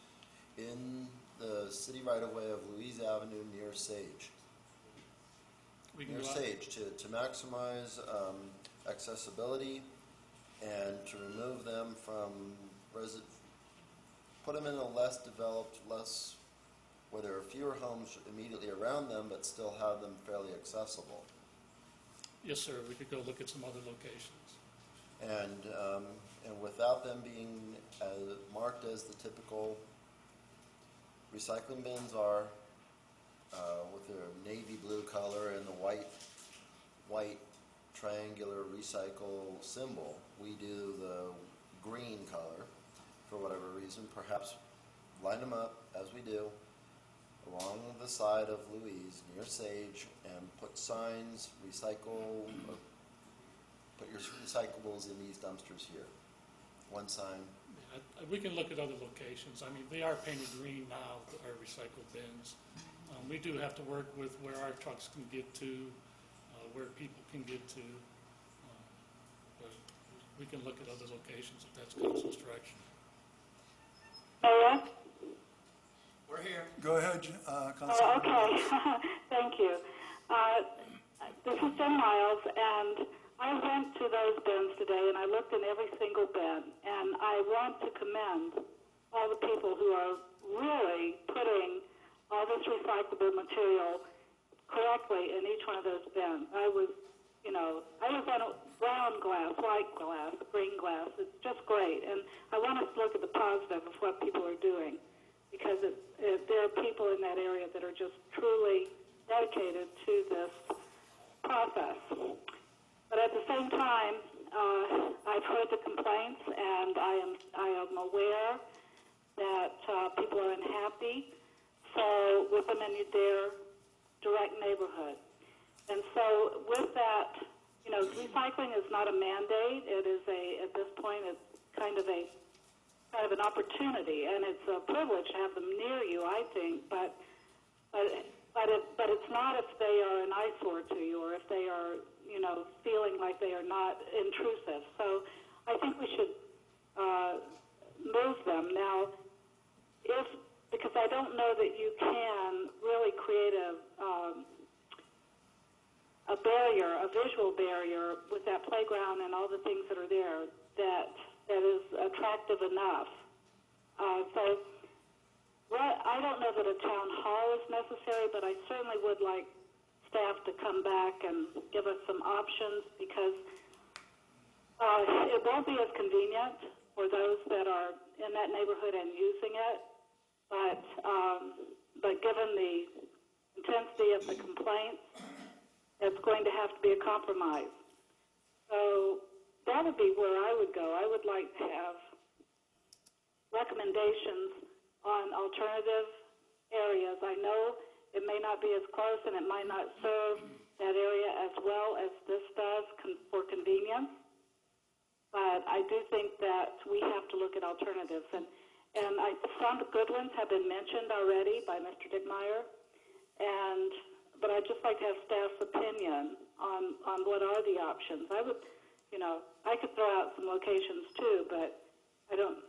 in the city right-of-way of Louise Avenue near Sage? Near Sage, to maximize accessibility and to remove them from put them in a less developed, where there are fewer homes immediately around them, but still have them fairly accessible. Yes, sir, we could go look at some other locations. And without them being marked as the typical recycling bins are, with their navy blue color and the white triangular recycle symbol. We do the green color for whatever reason. Perhaps line them up as we do along the side of Louise near Sage and put signs, recycle, or put your recyclables in these dumpsters here. One sign. We can look at other locations. I mean, they are painted green now, our recycled bins. We do have to work with where our trucks can get to. where people can get to. But we can look at other locations if that's council's direction. Mayor? We're here. Go ahead, Oh, Councilman. okay. Thank you. This is Jen Miles, and I went to those bins today, and I looked in every single bin, and I want to commend all the people who are really putting all this recyclable material correctly in each one of those bins. I was on a brown glass, white glass, green glass. It's just great, and I want us to look at the positive of what people are doing, because there are people in that area that are just truly dedicated to this process. But at the same time, I've heard the complaints, and I am aware that people are unhappy. So with them in their direct neighborhood, and so with that, recycling is not a mandate. It is at this point, it's kind of an opportunity, and it's a privilege to have them near you, I think. But it's not if they are an eyesore to you, or if they are, feeling like they are not intrusive. So I think we should move them now. Because I don't know that you can really create a barrier, a visual barrier with that playground and all the things that are there that is attractive enough. I don't know that a town hall is necessary, but I certainly would like staff to come back and give us some options, because it won't be as convenient for those that are in that neighborhood and using it. But given the intensity of the complaints, it's going to have to be a compromise. So that would be where I would go. I would like to have recommendations on alternative areas. I know it may not be as close, and it might not serve that area as well as this does for convenience. But I do think that we have to look at alternatives. And some good ones have been mentioned already by Mr. Dickmeyer, but I'd just like to have staff's opinion on what are the options. I could throw out some locations too, but I don't,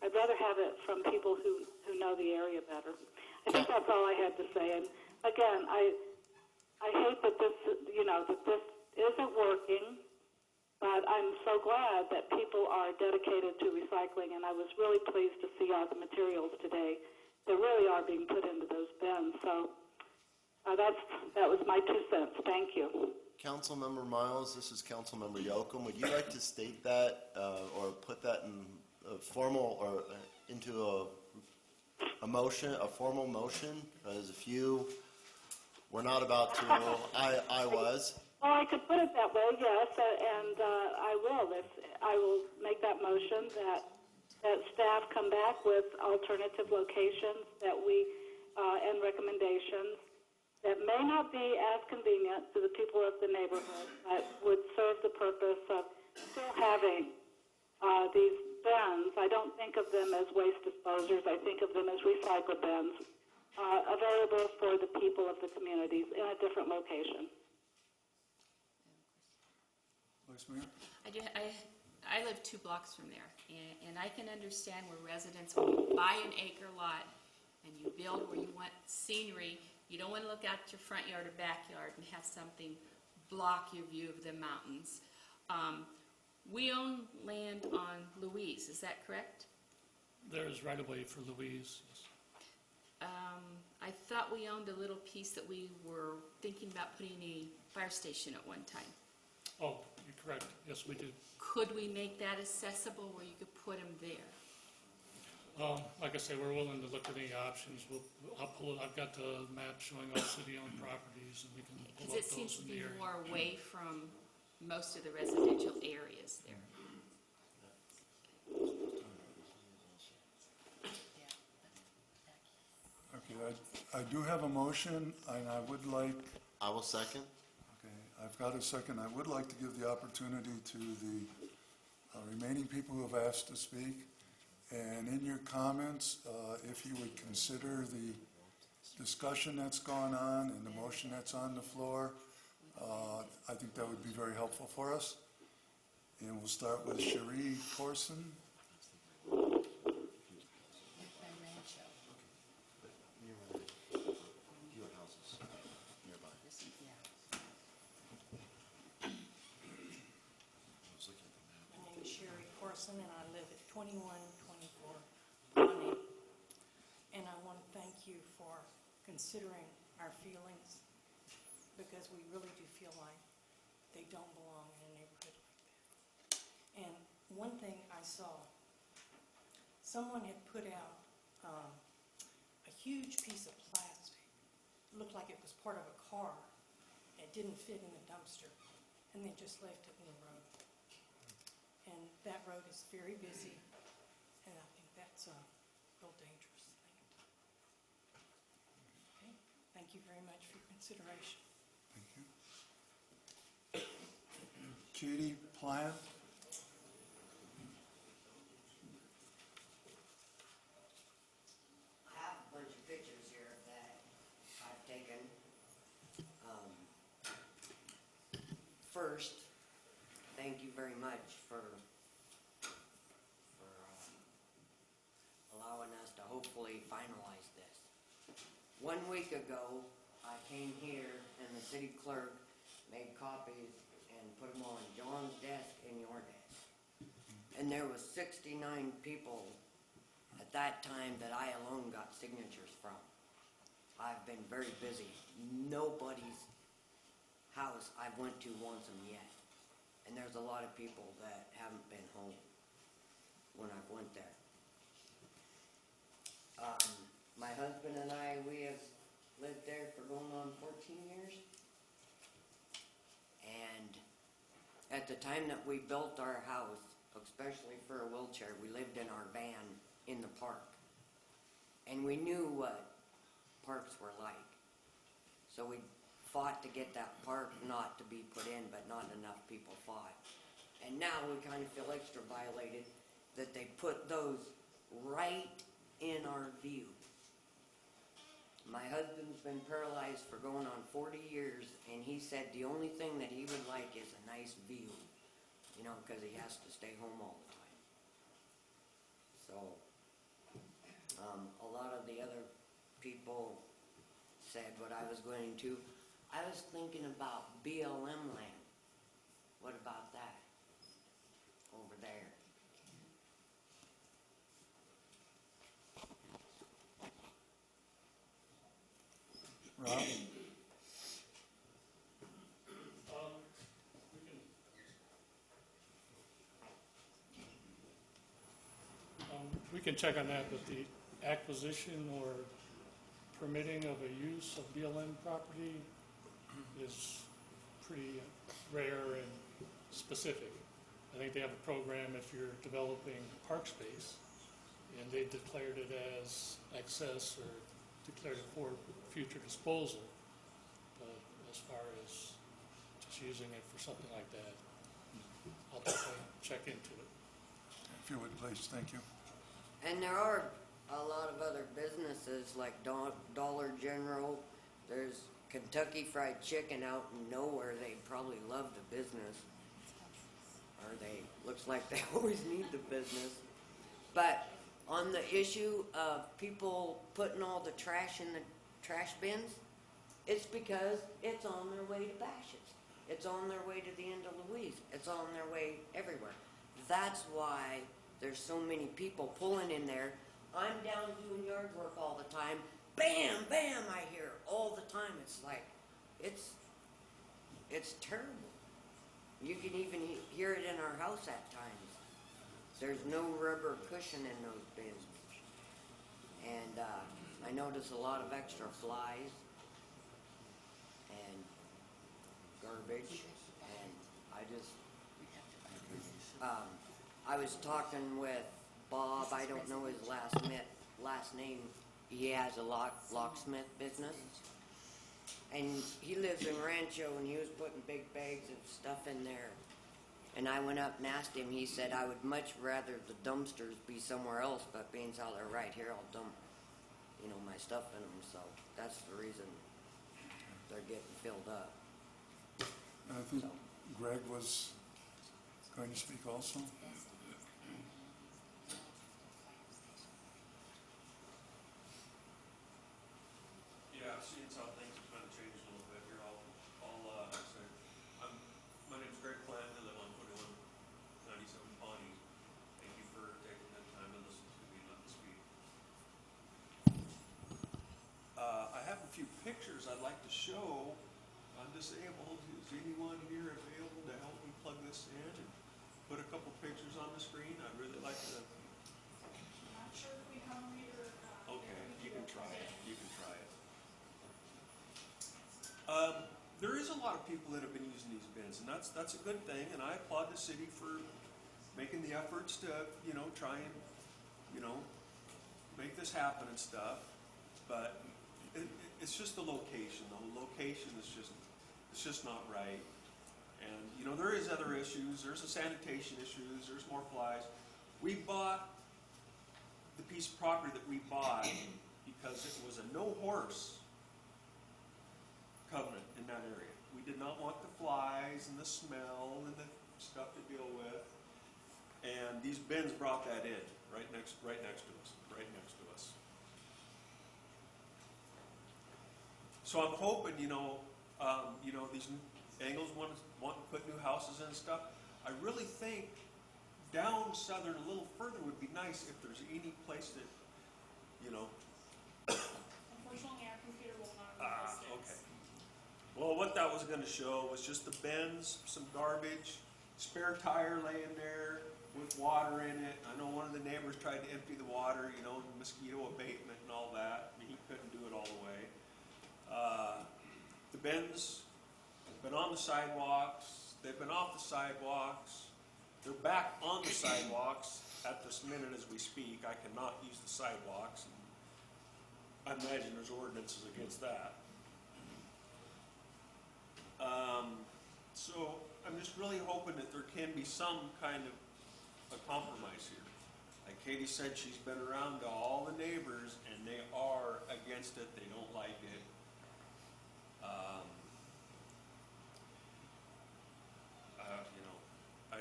I'd rather have it from people who know the area better. I think that's all I had to say. And again, I hate that this isn't working. But I'm so glad that people are dedicated to recycling, and I was really pleased to see all the materials today that really are being put into those bins. So that was my 2 cents. Thank you. Councilmember Miles, this is Councilmember Yocum. Would you like to state that or put that in a formal or into a motion, a formal motion? As if you were not about to, I was. Well, I could put it that way, yes, and I will. I will make that motion that staff come back with alternative locations and recommendations that may not be as convenient to the people of the neighborhood, but would serve the purpose of still having these bins. I don't think of them as waste disposers. I think of them as recycle bins available for the people of the communities in a different location. Vice Mayor? I live 2 blocks from there, and I can understand where residents, when you buy an acre lot and you build where you want scenery, you don't want to look out your front yard or backyard and have something block your view of the mountains. We own land on Louise, is that correct? There is right-of-way for Louise. Yes. I thought we owned a little piece that we were thinking about putting a fire station at one time. Oh, you're correct. Yes, we do. Could we make that accessible where you could put them there? Like I say, we're willing to look at any options. I've got the map showing all city-owned properties, and we can pull Because up it seems those to in the be area. more away from most of the residential areas there. Okay, I do have a motion, and I would like... I will second. Okay, I've got a second. I would like to give the opportunity to the remaining people who have asked to speak. And in your comments, if you would consider the discussion that's gone on and the motion that's on the floor, I think that would be very helpful for us. And we'll start with Cherie Corson. My name is Sherry Corson, and I live at 2124 Bonnie. And I want to thank you for considering our feelings, because we really do feel like they don't belong in a neighborhood like that. And one thing I saw, someone had put out a huge piece of plastic. It looked like it was part of a car. It didn't fit in the dumpster, and they just left it in the road. And that road is very busy, and I think that's a real dangerous thing. Okay? Thank you very much for your consideration. Thank you. Katie Plant. I have a bunch of pictures here that I've taken. First, thank you very much for allowing us to hopefully finalize this. 1 week ago, I came here and the city clerk made copies and put them on John's desk and your desk. And there was 69 people at that time that I alone got signatures from. I've been very busy. Nobody's house I've went to wants them yet. And there's a lot of people that haven't been home when I went there. My husband and I, we have lived there for going on 14 years. And at the time that we built our house, especially for a wheelchair, we lived in our van in the park. And we knew what parks were like. So we fought to get that park not to be put in, but not enough people fought. And now we kind of feel extra violated that they put those right in our view. My husband's been paralyzed for going on 40 years, and he said the only thing that he would like is a nice view, you know, because he has to stay home all the time. So, a lot of the other people said what I was going to. I was thinking about BLM land. What about that? Over there. Rob? We can check on that, but the acquisition or permitting of a use of BLM property is pretty rare and specific. I think they have a program if you're developing park space, and they declared it as excess or declared it for future disposal. But as far as just using it for something like that, I'll definitely check into it. If you would, please. Thank you. And there are a lot of other businesses like Dollar General. There's Kentucky Fried Chicken out in nowhere. They probably love the business. Or looks like they always need the business. But on the issue of people putting all the trash in the trash bins, it's because it's on their way to Bashes. It's on their way to the end of Louise. It's on their way everywhere. That's why there's so many people pulling in there. I'm down doing yard work all the time. Bam, bam, I hear all the time. It's like, it's terrible. You can even hear it in our house at times. There's no rubber cushion in those bins. And I notice a lot of extra flies and garbage. And I was talking with Bob. I don't know his last name. He has a locksmith business. And he lives in Rancho, and he was putting big bags of stuff in there. And I went up and asked him. He said, I would much rather the dumpsters be somewhere else, but being how they're right here, I'll dump, my stuff in them. So that's the reason they're getting filled up. And I think Greg was going to speak also. Yeah, seeing how things have kind of changed a little bit here, I'll say, my name's Greg Clanton, I live on 2197 Pawnee. Thank you for taking the time to listen to me and let me speak. I have a few pictures I'd like to show. I'm disabled. Is anyone here available to help me plug this in and put a couple pictures on the screen? I'd really like to. I'm not sure if we have a reader. Okay, you can try it. You can try it. There is a lot of people that have been using these bins, and that's a good thing. And I applaud the city for making the efforts to, try and, make this happen and stuff. But it's just the location. The location is just not right. And there is other issues. There's the sanitation issues. There's more flies. We bought the piece of property that we bought because it was a no horse covenant in that area. We did not want the flies and the smell and the stuff to deal with. And these bins brought that in right next to us. So I'm hoping, these Angles want to put new houses in and stuff. I really think down southern a little further would be nice if there's any place that, Unfortunately, our computer will not replace this. Okay. Well, what that was going to show was just the bins, some garbage, spare tire laying there with water in it. I know one of the neighbors tried to empty the water, mosquito abatement and all that. He couldn't do it all the way. The bins have been on the sidewalks. They've been off the sidewalks. They're back on the sidewalks at this minute as we speak. I cannot use the sidewalks. I imagine there's ordinances against that. So I'm just really hoping that there can be some kind of a compromise here. Like Katie said, she's been around to all the neighbors, and they are against it. They don't like it.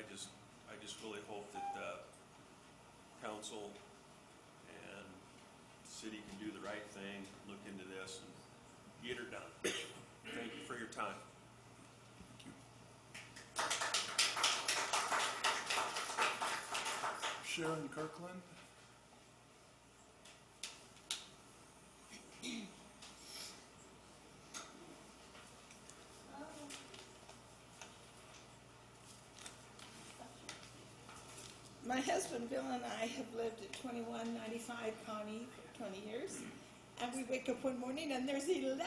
I just really hope that the council and the city can do the right thing, look into this, and get her done. Thank you for your time. Sharon Kirkland. My husband Bill and I have lived at 2195 Pawnee for 20 years. And we wake up one morning and there's 11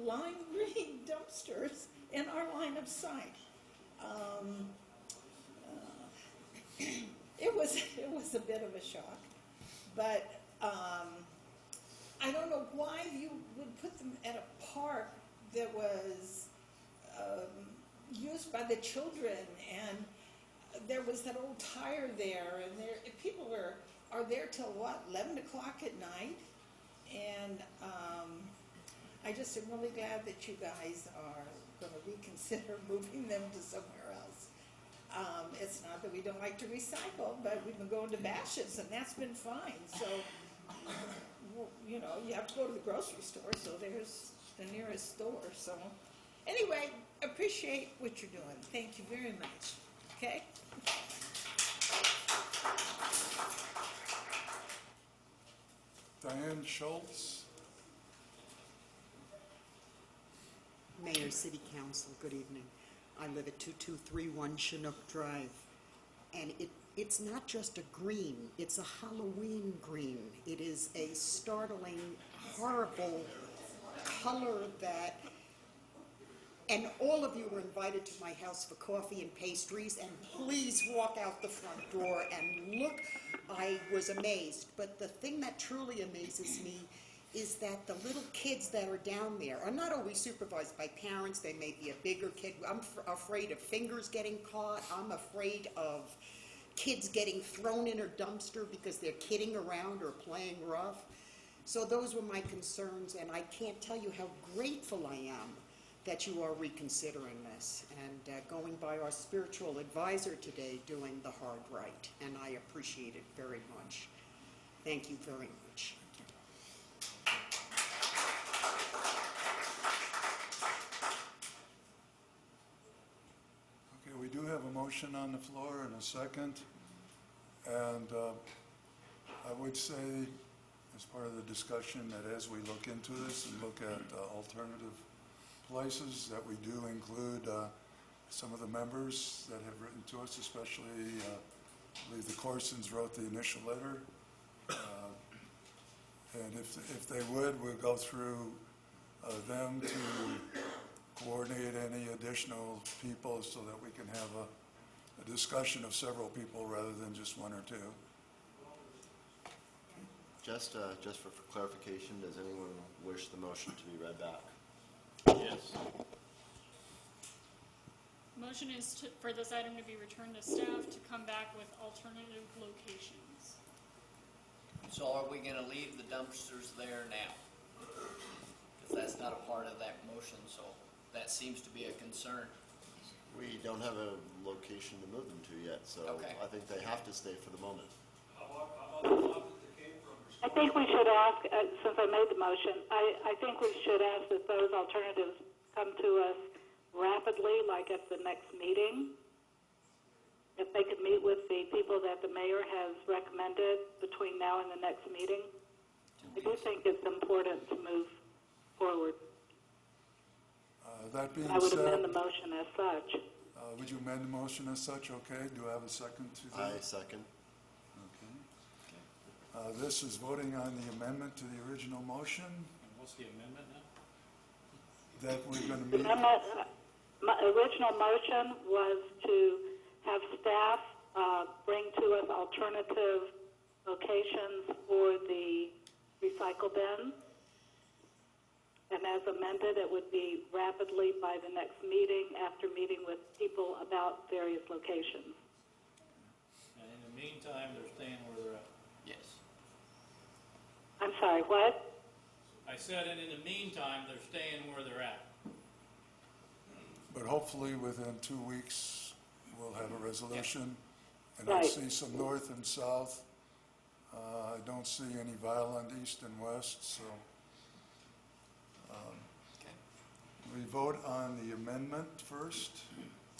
lime green dumpsters in our line of sight. It was a bit of a shock. But I don't know why you would put them at a park that was used by the children, and there was that old tire there, and people are there till what, 11 o'clock at night? And I just am really glad that you guys are going to reconsider moving them to somewhere else. It's not that we don't like to recycle, but we've been going to bashes, and that's been fine. So, you have to go to the grocery store, so there's the nearest store. So, anyway, appreciate what you're doing. Thank you very much. Okay? Diane Schultz. Mayor, City Council, good evening. I live at 2231 Chinook Drive, and it's not just a green, it's a Halloween green. It is a startling, horrible color that, and all of you were invited to my house for coffee and pastries, and please walk out the front door and look. I was amazed, but the thing that truly amazes me is that the little kids that are down there are not always supervised by parents. They may be a bigger kid. I'm afraid of fingers getting caught. I'm afraid of kids getting thrown in a dumpster because they're kidding around or playing rough. So those were my concerns, and I can't tell you how grateful I am that you are reconsidering this and going by our spiritual advisor today, doing the hard right, and I appreciate it very much. Thank you very much. Okay, we do have a motion on the floor and a second. And I would say, as part of the discussion, that as we look into this and look at alternative places, that we do include some of the members that have written to us, especially, I believe the Corsons wrote the initial letter. And if they would, we'll go through them to coordinate any additional people so that we can have a discussion of several people rather than just one or two. Just for clarification, does anyone wish the motion to be read back? Yes. Motion is for this item to be returned to staff to come back with alternative locations. So are we gonna leave the dumpsters there now? Because that's not a part of that motion, so that seems to be a concern. We don't have a location to move them to yet, so Okay. I think they have to stay for the moment. I think we should ask, since I made the motion, I think we should ask that those alternatives come to us rapidly, like at the next meeting. If they could meet with the people that the mayor has recommended between now and the next meeting. I do think it's important to move forward. That being I would said, amend the motion as such. would you amend the motion as such? Okay. Do I have a second to that? I second. Okay. This is voting on the amendment to the original motion What's the amendment now? that we're going to The meet. amendment, my original motion was to have staff bring to us alternative locations for the recycle bins. And as amended, it would be rapidly by the next meeting after meeting with people about various locations. And in the meantime, they're staying where they're at. Yes. I'm sorry, what? I said, and in the meantime, they're staying where they're at. But hopefully within 2 weeks, we'll have a resolution. And I Right. see some north and south. I don't see any violent east and west, so. We vote on the amendment first.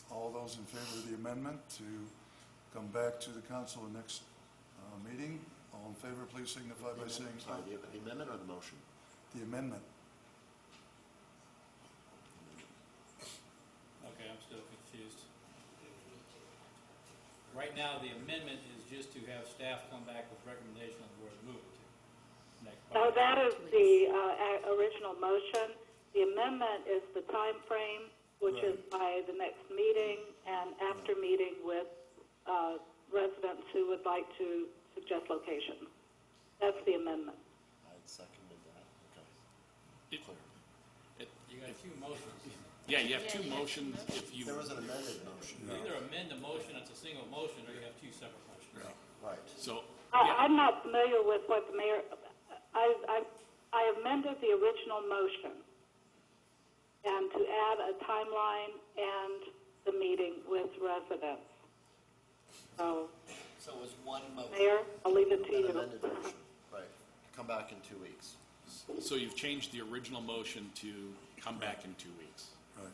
All those in favor of the amendment to come back to the council next meeting. All in favor, please signify by saying Sorry, aye. the amendment or the motion? The amendment. Okay, I'm still confused. Right now, the amendment is just to have staff come back with recommendation on where to move it to. Next No, part. that is the original motion. The amendment is the time frame, which is by the next meeting and after meeting with residents who would like to suggest locations. That's the amendment. I had seconded that. Okay. It- You got two motions. Yeah, you have two motions if you. There was an amended motion. You either amend the motion, it's a single motion, or you have two separate motions. Right. So, I'm not familiar with what the mayor, I amended the original motion and to add a timeline and the meeting with residents. So, So it was one motion. Mayor, I'll leave it to An you. amended motion, right. Come back in 2 weeks. so you've changed the original motion to come back in 2 weeks. Right.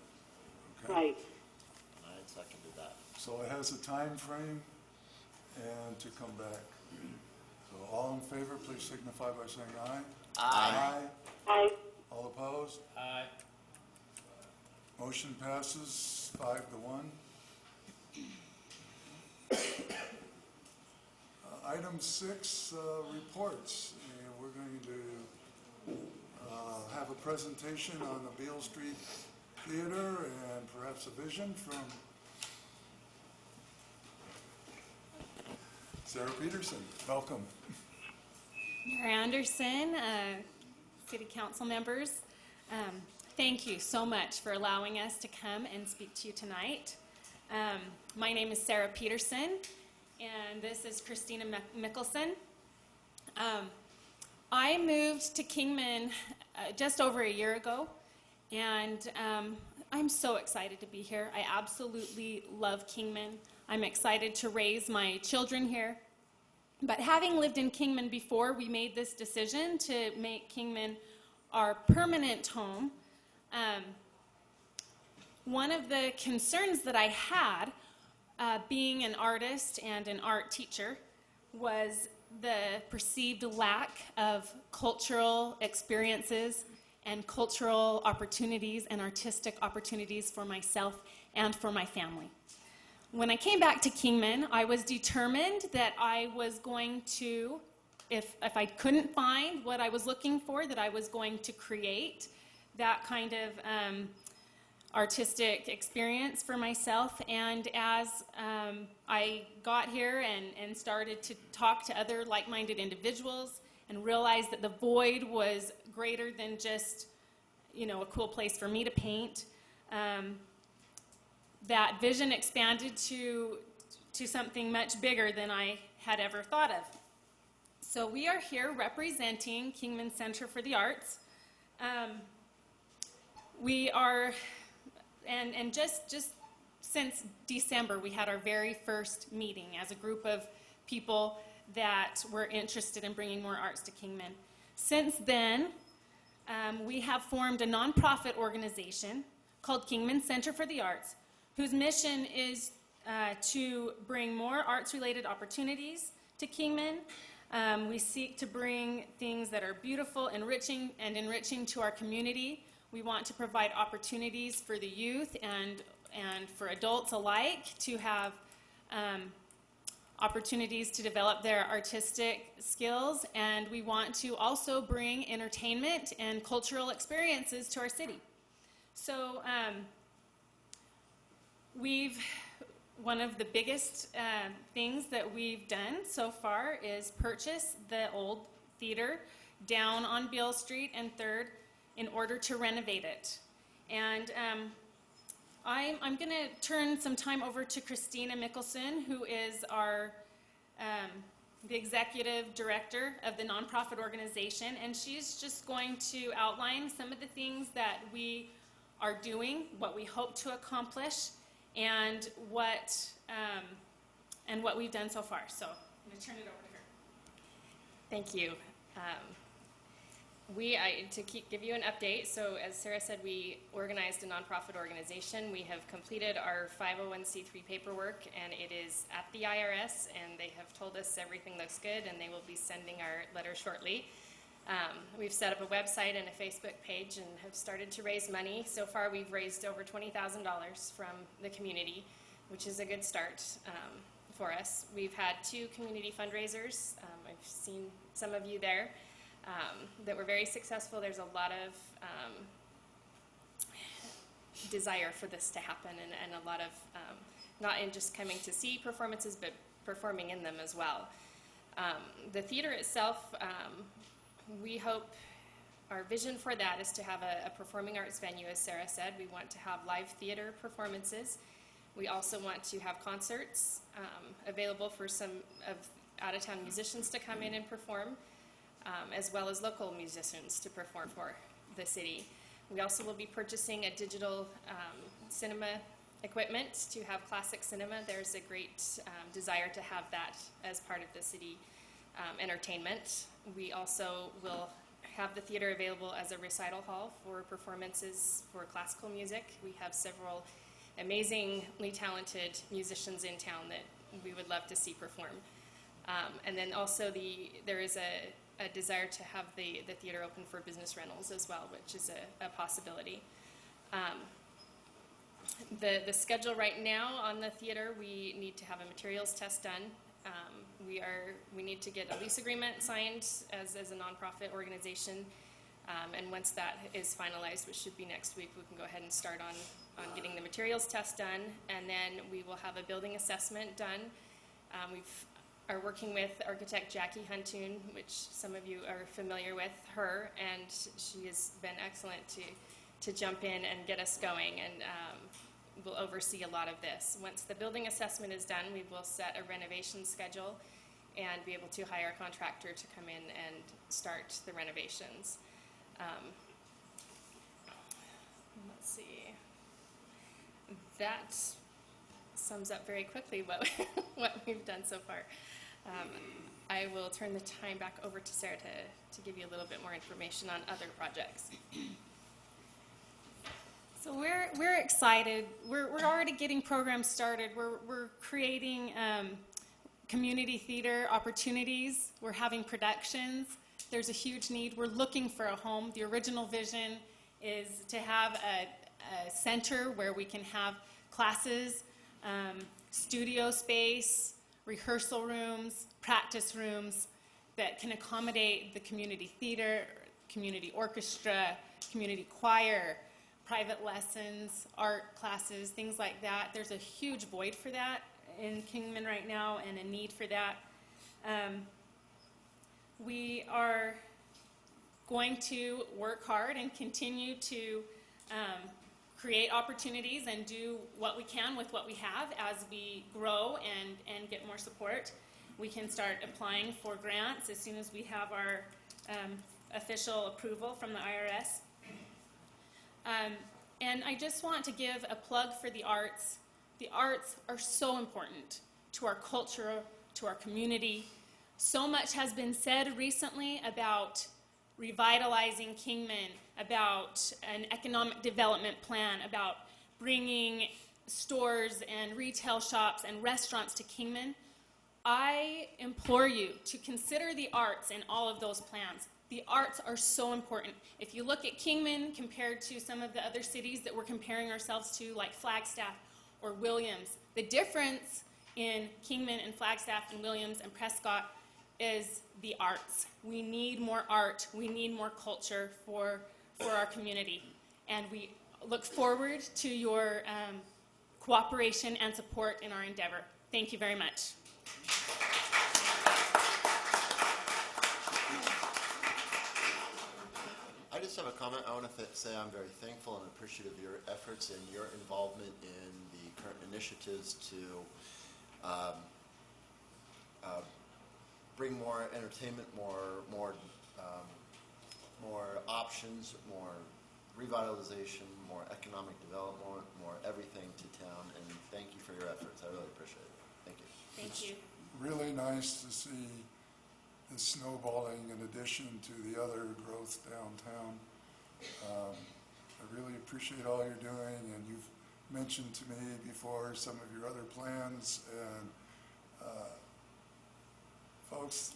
Okay. Right. I had seconded that. So it has a time frame and to come back. So all in favor, please signify by saying aye. Aye. Aye. All opposed? Aye. Motion passes 5-1. Item 6, reports. And we're going to have a presentation on the Beale Street Theater and perhaps a vision from Sarah Peterson. Welcome. Mayor Anderson, City Council members, thank you so much for allowing us to come and speak to you tonight. My name is Sarah Peterson, and this is Christina Mickelson. I moved to Kingman just over a year ago, And I'm so excited to be here. I absolutely love Kingman. I'm excited to raise my children here. But having lived in Kingman before, we made this decision to make Kingman our permanent home. One of the concerns that I had, being an artist and an art teacher, was the perceived lack of cultural experiences and cultural opportunities and artistic opportunities for myself and for my family. When I came back to Kingman, I was determined that I was going to, if I couldn't find what I was looking for, that I was going to create that kind of artistic experience for myself. And as I got here and started to talk to other like-minded individuals and realized that the void was greater than just, a cool place for me to paint, that vision expanded to something much bigger than I had ever thought of. So we are here representing Kingman Center for the Arts. We are, and just since December, we had our very first meeting as a group of people that were interested in bringing more arts to Kingman. Since then, we have formed a nonprofit organization called Kingman Center for the Arts, whose mission is to bring more arts-related opportunities to Kingman. We seek to bring things that are beautiful, enriching to our community. We want to provide opportunities for the youth and for adults alike to have opportunities to develop their artistic skills, and we want to also bring entertainment and cultural experiences to our city. So one of the biggest things that we've done so far is purchase the old theater down on Beale Street and 3rd in order to renovate it. And I'm going to turn some time over to Christina Mickelson, who is our the executive director of the nonprofit organization, and she's just going to outline some of the things that we are doing, what we hope to accomplish, and what we've done so far. So I'm going to turn it over to her. Thank you. To give you an update, so as Sarah said, we organized a nonprofit organization. We have completed our 501c3 paperwork, and it is at the IRS, and they have told us everything looks good, and they will be sending our letter shortly. We've set up a website and a Facebook page and have started to raise money. So far, we've raised over $20,000 from the community, which is a good start for us. We've had 2 community fundraisers. I've seen some of you there. That were very successful. There's a lot of desire for this to happen, and a lot of not in just coming to see performances, but performing in them as well. The theater itself, we hope our vision for that is to have a performing arts venue, as Sarah said. We want to have live theater performances. We also want to have concerts available for some of out-of-town musicians to come in and perform, as well as local musicians to perform for the city. We also will be purchasing a digital cinema equipment to have classic cinema. There's a great desire to have that as part of the city entertainment. We also will have the theater available as a recital hall for performances for classical music. We have several amazingly talented musicians in town that we would love to see perform. And then also there is a desire to have the theater open for business rentals as well, which is a possibility. The schedule right now on the theater, we need to have a materials test done. We need to get a lease agreement signed as a nonprofit organization, and once that is finalized, which should be next week, we can go ahead and start on getting the materials test done, and then we will have a building assessment done. We are working with architect Jackie Huntoon, which some of you are familiar with her, and she has been excellent to jump in and get us going, and will oversee a lot of this. Once the building assessment is done, we will set a renovation schedule and be able to hire a contractor to come in and start the renovations. see. That sums up very quickly what, what we've done so far. I will turn the time back over to Sarah to give you a little bit more information on other projects. So we're excited. We're already getting programs started. We're creating community theater opportunities. We're having productions. There's a huge need. We're looking for a home. The original vision is to have a center where we can have classes, studio space, rehearsal rooms, practice rooms that can accommodate the community theater, community orchestra, community choir, private lessons, art classes, things like that. There's a huge void for that in Kingman right now and a need for that. We are going to work hard and continue to create opportunities and do what we can with what we have as we grow and get more support. We can start applying for grants as soon as we have our official approval from the IRS. And I just want to give a plug for the arts. The arts are so important to our culture, to our community. So much has been said recently about revitalizing Kingman, about an economic development plan, about bringing stores and retail shops and restaurants to Kingman. I implore you to consider the arts in all of those plans. The arts are so important. If you look at Kingman compared to some of the other cities that we're comparing ourselves to, like Flagstaff or Williams, the difference in Kingman and Flagstaff and Williams and Prescott is the arts. We need more art. We need more culture for our community. And we look forward to your cooperation and support in our endeavor. Thank you very much. I just have a comment. I want to say I'm very thankful and appreciative of your efforts and your involvement in the current initiatives to bring more entertainment, more options, more revitalization, more economic development, more everything to town. And thank you for your efforts. I really appreciate it. Thank you. Thank you. Really nice to see the snowballing in addition to the other growth downtown. I really appreciate all you're doing, and you've mentioned to me before some of your other plans, and folks,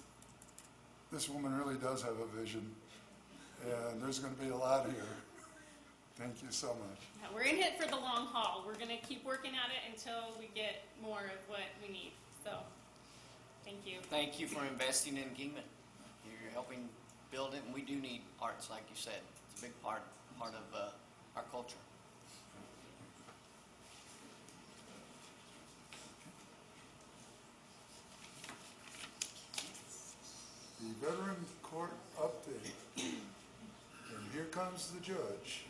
this woman really does have a vision, and there's going to be a lot here. Thank you so much. Yeah, we're in it for the long haul. We're going to keep working at it until we get more of what we need. So, thank you. Thank you for investing in Kingman. You're helping build it, and we do need arts, like you said. It's a big part of our culture. The Veteran Court update. And here comes the judge.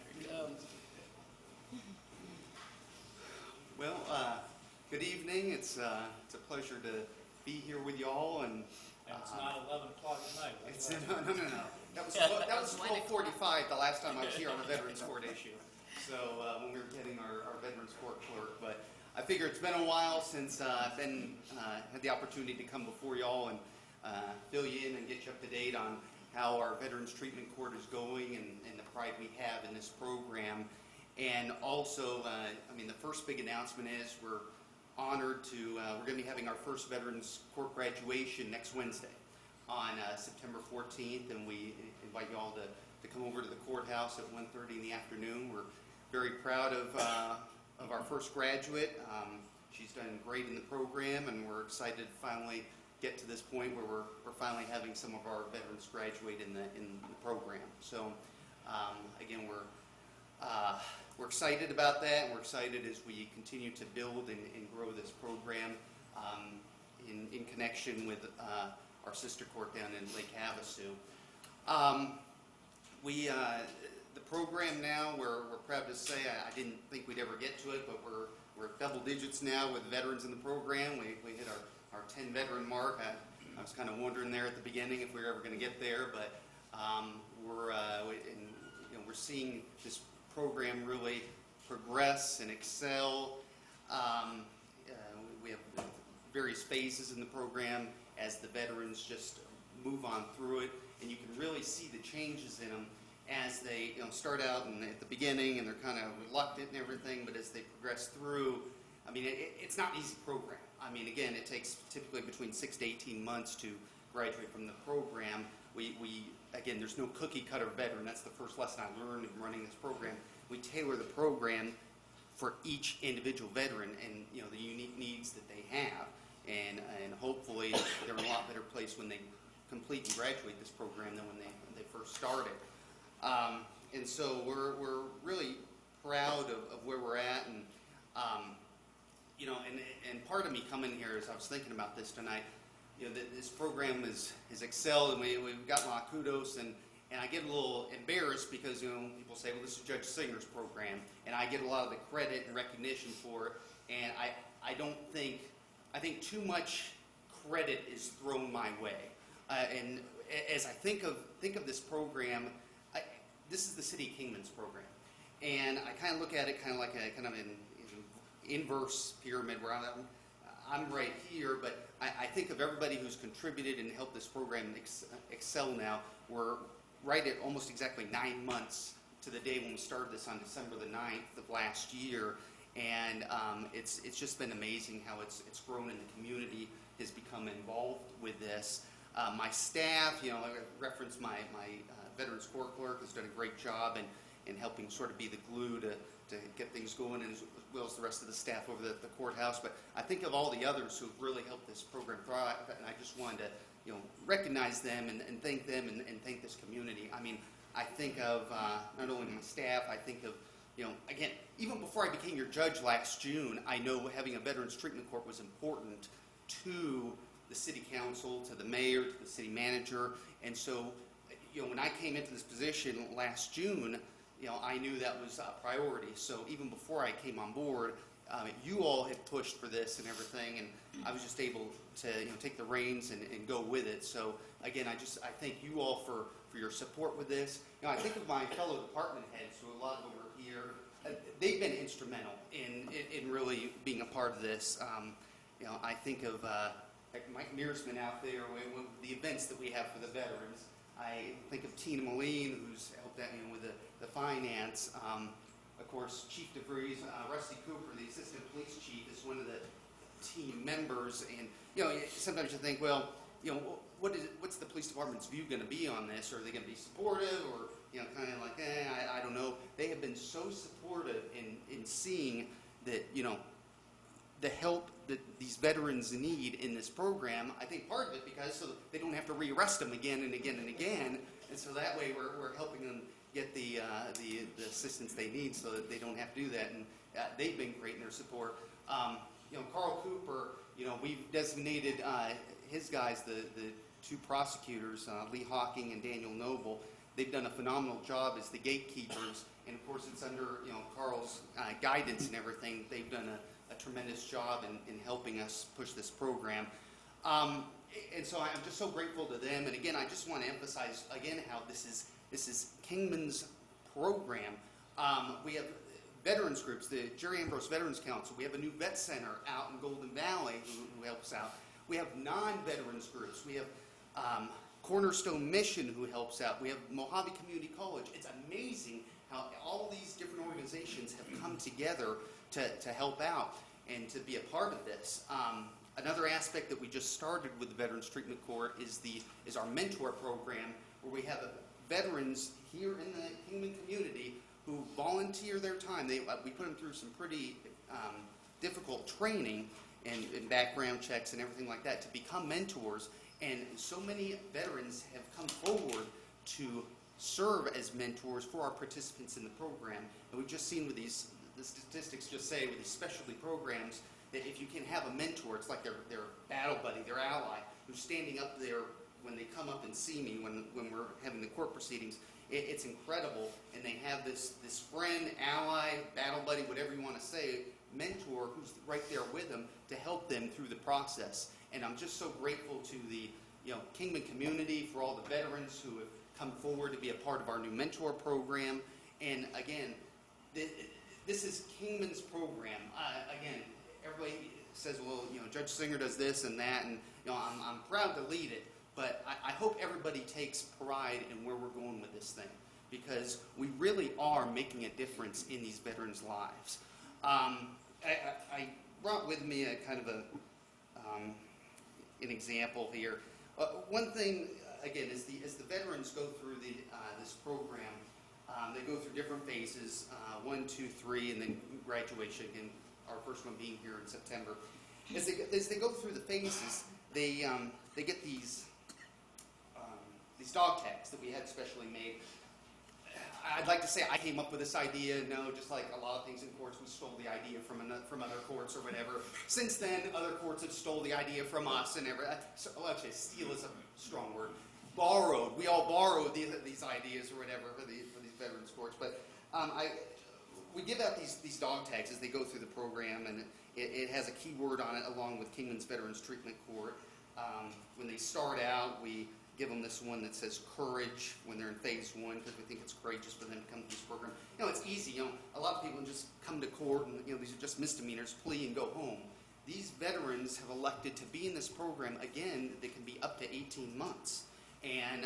Well, good evening. It's a pleasure to be here with y'all, and it's not 11 o'clock at night. It's no. That was 12:45 the last time I was here on the Veterans Court issue. So when we were getting our Veterans Court clerk, but I figure it's been a while since I've had the opportunity to come before y'all and fill you in and get you up to date on how our Veterans Treatment Court is going and the pride we have in this program. And also, the first big announcement is we're honored to, we're going to be having our first Veterans Court graduation next Wednesday on September 14th, and we invite you all to come over to the courthouse at 1:30 in the afternoon. We're very proud of our first graduate. She's done great in the program, and we're excited to finally get to this point where we're finally having some of our veterans graduate in the program. So again, we're excited about that, and we're excited as we continue to build and grow this program in connection with our sister court down in Lake Havasu. The program now, we're proud to say, I didn't think we'd ever get to it, but we're double digits now with veterans in the program. We hit our 10 veteran mark. I was kind of wondering there at the beginning if we were ever going to get there, but we're seeing this program really progress and excel. We have various phases in the program as the veterans just move on through it, and you can really see the changes in them as they start out and at the beginning, and they're kind of reluctant and everything, but as they progress through, I mean, it's not an easy program. I mean, again, it takes typically between 6 to 18 months to graduate from the program. Again, there's no cookie cutter veteran. That's the first lesson I learned in running this program. We tailor the program for each individual veteran and the unique needs that they have, and hopefully they're in a lot better place when they complete and graduate this program than when they first started. And so we're really proud of where we're at, and and part of me coming here as I was thinking about this tonight, that this program has excelled, and we've gotten a lot of kudos, and I get a little embarrassed because people say, well, this is Judge Singer's program, and I get a lot of the credit and recognition for it, and I think too much credit is thrown my way, and as I think of this program, this is the City of Kingman's program, and I kind of look at it kind of like an inverse pyramid where I'm right here, but I think of everybody who's contributed and helped this program excel now. We're right at almost exactly 9 months to the day when we started this on December the 9th of last year, and it's just been amazing how it's grown in the community, has become involved with this. My staff, I referenced my Veterans Court clerk, has done a great job in helping sort of be the glue to get things going, and as well as the rest of the staff over the courthouse. But I think of all the others who have really helped this program thrive, and I just wanted to recognize them and thank them and thank this community. I mean, I think of not only my staff, I think of, again, even before I became your judge last June, I know having a Veterans Treatment Court was important to the city council, to the mayor, to the city manager, and so, when I came into this position last June, I knew that was a priority. So even before I came on board, you all had pushed for this and everything, and I was just able to take the reins and go with it. So again, I thank you all for your support with this. I think of my fellow department heads, who a lot of them are here. They've been instrumental in really being a part of this. I think of like Mike Mearsman out there with the events that we have for the veterans. I think of Tina Moline, who's helped out with the finance. Of course, Chief DeVries, Rusty Cooper, the assistant police chief, is one of the team members. And sometimes you think, well, what's the police department's view going to be on this? Are they going to be supportive, or kind of like, I don't know. They have been so supportive in seeing that the help that these veterans need in this program. I think part of it because so they don't have to rearrest them again and again and again, and so that way we're helping them get the assistance they need so that they don't have to do that. And they've been great in their support. Carl Cooper, we've designated his guys, the two prosecutors, Lee Hawking and Daniel Noble. They've done a phenomenal job as the gatekeepers, and of course it's under Carl's guidance and everything. They've done a tremendous job in helping us push this program. And so I'm just so grateful to them. And again, I just want to emphasize again how this is Kingman's program. We have veterans groups, the Jerry Ambrose Veterans Council. We have a new vet center out in Golden Valley who helps out. We have non-veterans groups. We have Cornerstone Mission who helps out. We have Mojave Community College. It's amazing how all these different organizations have come together to help out and to be a part of this. Another aspect that we just started with the Veterans Treatment Court is our mentor program, where we have veterans here in the Kingman community who volunteer their time. We put them through some pretty difficult training and background checks and everything like that to become mentors. And so many veterans have come forward to serve as mentors for our participants in the program. And we've just seen with the statistics just say with these specialty programs that if you can have a mentor, it's like their battle buddy, their ally, who's standing up there when they come up and see me when we're having the court proceedings. It's incredible, and they have this friend, ally, battle buddy, whatever you want to say, mentor who's right there with them to help them through the process. And I'm just so grateful to the Kingman community for all the veterans who have come forward to be a part of our new mentor program. And again, This is Kingman's program. Again, everybody says, well, Judge Singer does this and that, and I'm proud to lead it, but I hope everybody takes pride in where we're going with this thing, because we really are making a difference in these veterans' lives. I brought with me a kind of an example here. One thing, again, as the veterans go through this program, they go through different phases, 1, 2, 3, and then graduation, again, our first one being here in September. As they go through the phases, they get these dog tags that we had specially made. I'd like to say I came up with this idea. No, just like a lot of things in courts, we stole the idea from other courts or whatever. Since then, other courts have stole the idea from us and actually, steal is a strong word. Borrowed. We all borrowed these ideas or whatever for these veterans courts. But we give out these dog tags as they go through the program, and it has a keyword on it along with Kingman's Veterans Treatment Court. When they start out, we give them this one that says courage when they're in phase 1, because we think it's courageous for them to come to this program. It's easy. A lot of people just come to court and these are just misdemeanors, plea and go home. These veterans have elected to be in this program. Again, they can be up to 18 months. And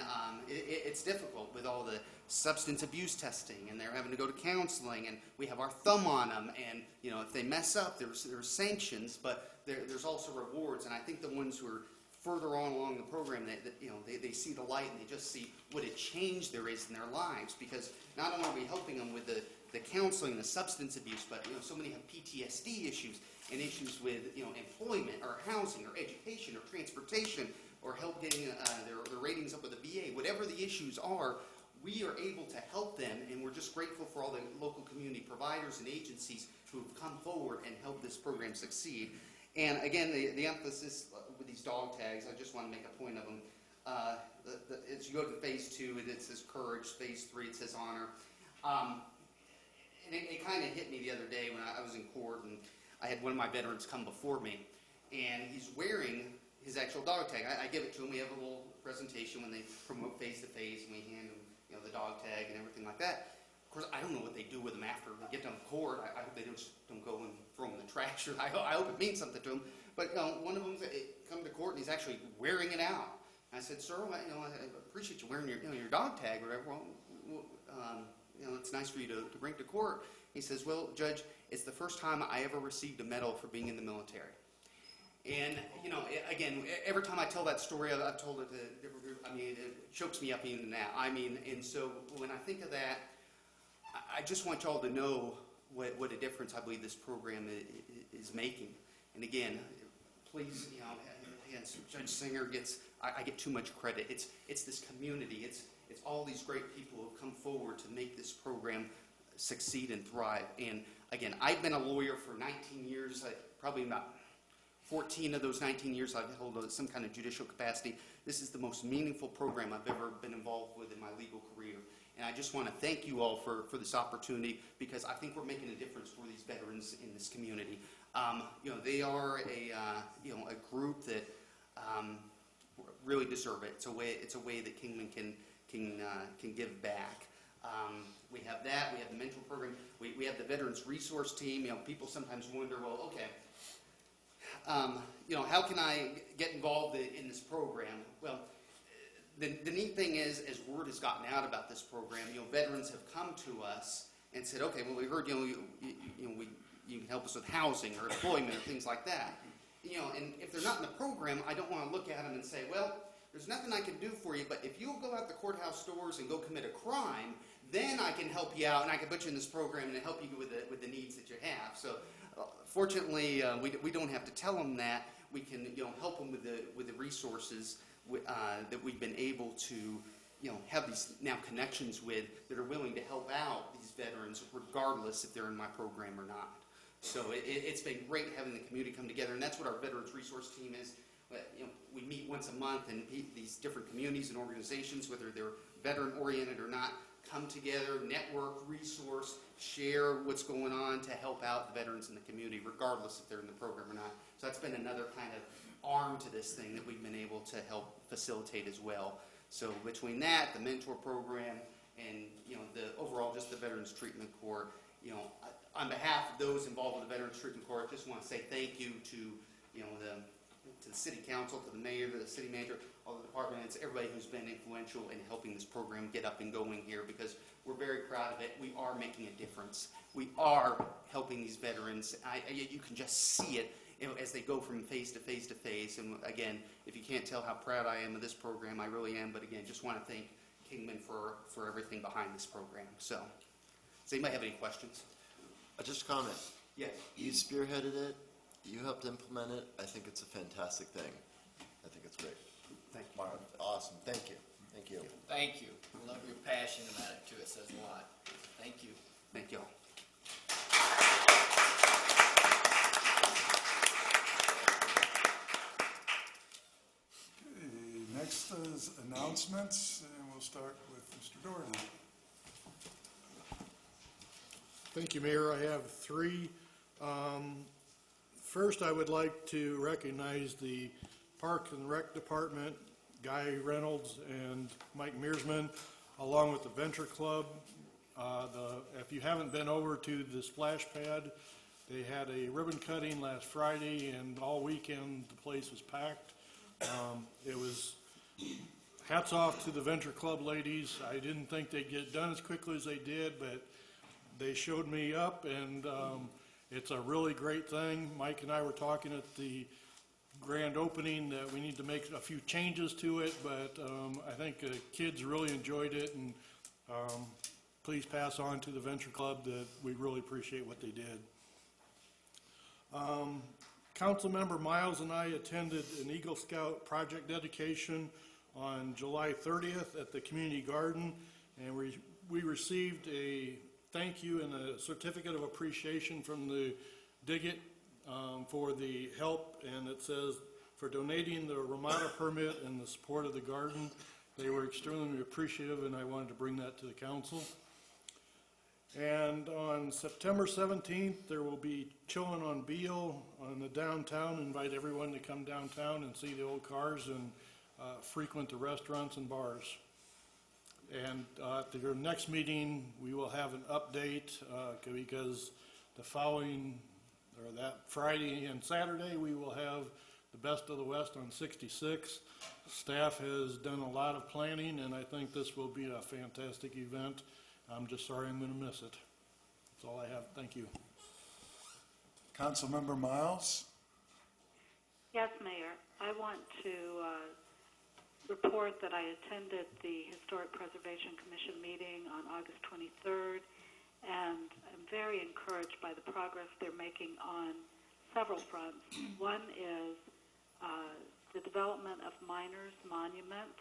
it's difficult with all the substance abuse testing, and they're having to go to counseling, and we have our thumb on them, and if they mess up, there's sanctions, but there's also rewards. And I think the ones who are further on along the program, they see the light and they just see what a change there is in their lives, because not only are we helping them with the counseling, the substance abuse, but so many have PTSD issues and issues with employment or housing or education or transportation, or help getting their ratings up with the VA. Whatever the issues are, we are able to help them, and we're just grateful for all the local community providers and agencies who have come forward and helped this program succeed. And again, the emphasis with these dog tags, I just want to make a point of them. As you go to phase 2, it says courage. Phase 3, it says honor. And it kind of hit me the other day when I was in court, and I had one of my veterans come before me, and he's wearing his actual dog tag. I give it to him. We have a little presentation when they promote phase to phase, and we hand him the dog tag and everything like that. Of course, I don't know what they do with them after they get done with court. I hope they don't go and throw them in the trash. I hope it means something to them. But one of them come to court, and he's actually wearing it out. And I said, sir, I appreciate you wearing your dog tag or whatever. Well, it's nice for you to bring to court. He says, well, Judge, it's the first time I ever received a medal for being in the military. And, again, every time I tell that story, I've told it to different groups, it chokes me up even now. And so when I think of that, I just want y'all to know what a difference I believe this program is making. And again, please, Judge Singer I get too much credit. It's this community. It's all these great people who have come forward to make this program succeed and thrive. And again, I've been a lawyer for 19 years, probably about 14 of those 19 years I've held some kind of judicial capacity. This is the most meaningful program I've ever been involved with in my legal career. And I just want to thank you all for this opportunity, because I think we're making a difference for these veterans in this community. They are a group that really deserve it. It's a way that Kingman can give back. We have that. We have the mentor program. We have the Veterans Resource Team. People sometimes wonder, well, okay, how can I get involved in this program? Well, the neat thing is, as word has gotten out about this program, veterans have come to us and said, okay, well, we heard you can help us with housing or employment or things like that. And if they're not in the program, I don't want to look at them and say, well, there's nothing I can do for you, but if you'll go out the courthouse doors and go commit a crime, then I can help you out, and I can put you in this program and help you with the needs that you have. So fortunately, we don't have to tell them that. We can help them with the resources that we've been able to have these now connections with that are willing to help out these veterans regardless if they're in my program or not. So it's been great having the community come together, and that's what our Veterans Resource Team is. We meet once a month, and these different communities and organizations, whether they're veteran-oriented or not, come together, network, resource, share what's going on to help out the veterans in the community, regardless if they're in the program or not. So that's been another kind of arm to this thing that we've been able to help facilitate as well. So between that, the mentor program, and the overall just the Veterans Veterans Treatment Corps. You know, on behalf of those involved with the Veterans Treatment Corps, I just want to say thank you to, you know, to the city council, to the mayor, to the city manager, all the departments, everybody who's been influential in helping this program get up and going here, because we're very proud of it. We are making a difference. We are helping these veterans. You can just see it, you know, as they go from phase to phase to phase. And again, if you can't tell how proud I am of this program, I really am. But again, just want to thank Kingman for everything behind this program. So, does anybody have any questions? Just a comment. Yes. You spearheaded it. You helped implement it. I think it's a fantastic thing. I think it's great. Thank you. Awesome. Thank you. Thank you. Thank you. I love your passion about it too. It says a lot. Thank you. Thank you all. Okay, next is announcements, and we'll start with Mr. Doherty. Thank you, Mayor. I have three. First, I would like to recognize the Parks and Rec Department, Guy Reynolds and Mike Mearsman, along with the Venture Club. If you haven't been over to the splash pad, they had a ribbon cutting last Friday, and all weekend the place was packed. It was hats off to the Venture Club ladies. I didn't think they'd get it done as quickly as they did, but they showed me up, and it's a really great thing. Mike and I were talking at the grand opening that we need to make a few changes to it, but I think the kids really enjoyed it, and please pass on to the Venture Club that we really appreciate what they did. Councilmember Miles and I attended an Eagle Scout project dedication on July 30th at the community garden, and we received a thank you and a certificate of appreciation from the Digit for the help, and it says for donating the Ramada permit and the support of the garden. They were extremely appreciative, and I wanted to bring that to the council. And on September 17th, there will be Chillin' on Beale on the downtown. Invite everyone to come downtown and see the old cars and frequent the restaurants and bars. And at your next meeting, we will have an update because the following, or that Friday and Saturday, we will have the Best of the West on 66. Staff has done a lot of planning, and I think this will be a fantastic event. I'm just sorry I'm going to miss it. That's all I have. Thank you. Councilmember Miles? Yes, Mayor. I want to report that I attended the Historic Preservation Commission meeting on August 23rd, and I'm very encouraged by the progress they're making on several fronts. One is the development of Miners Monument.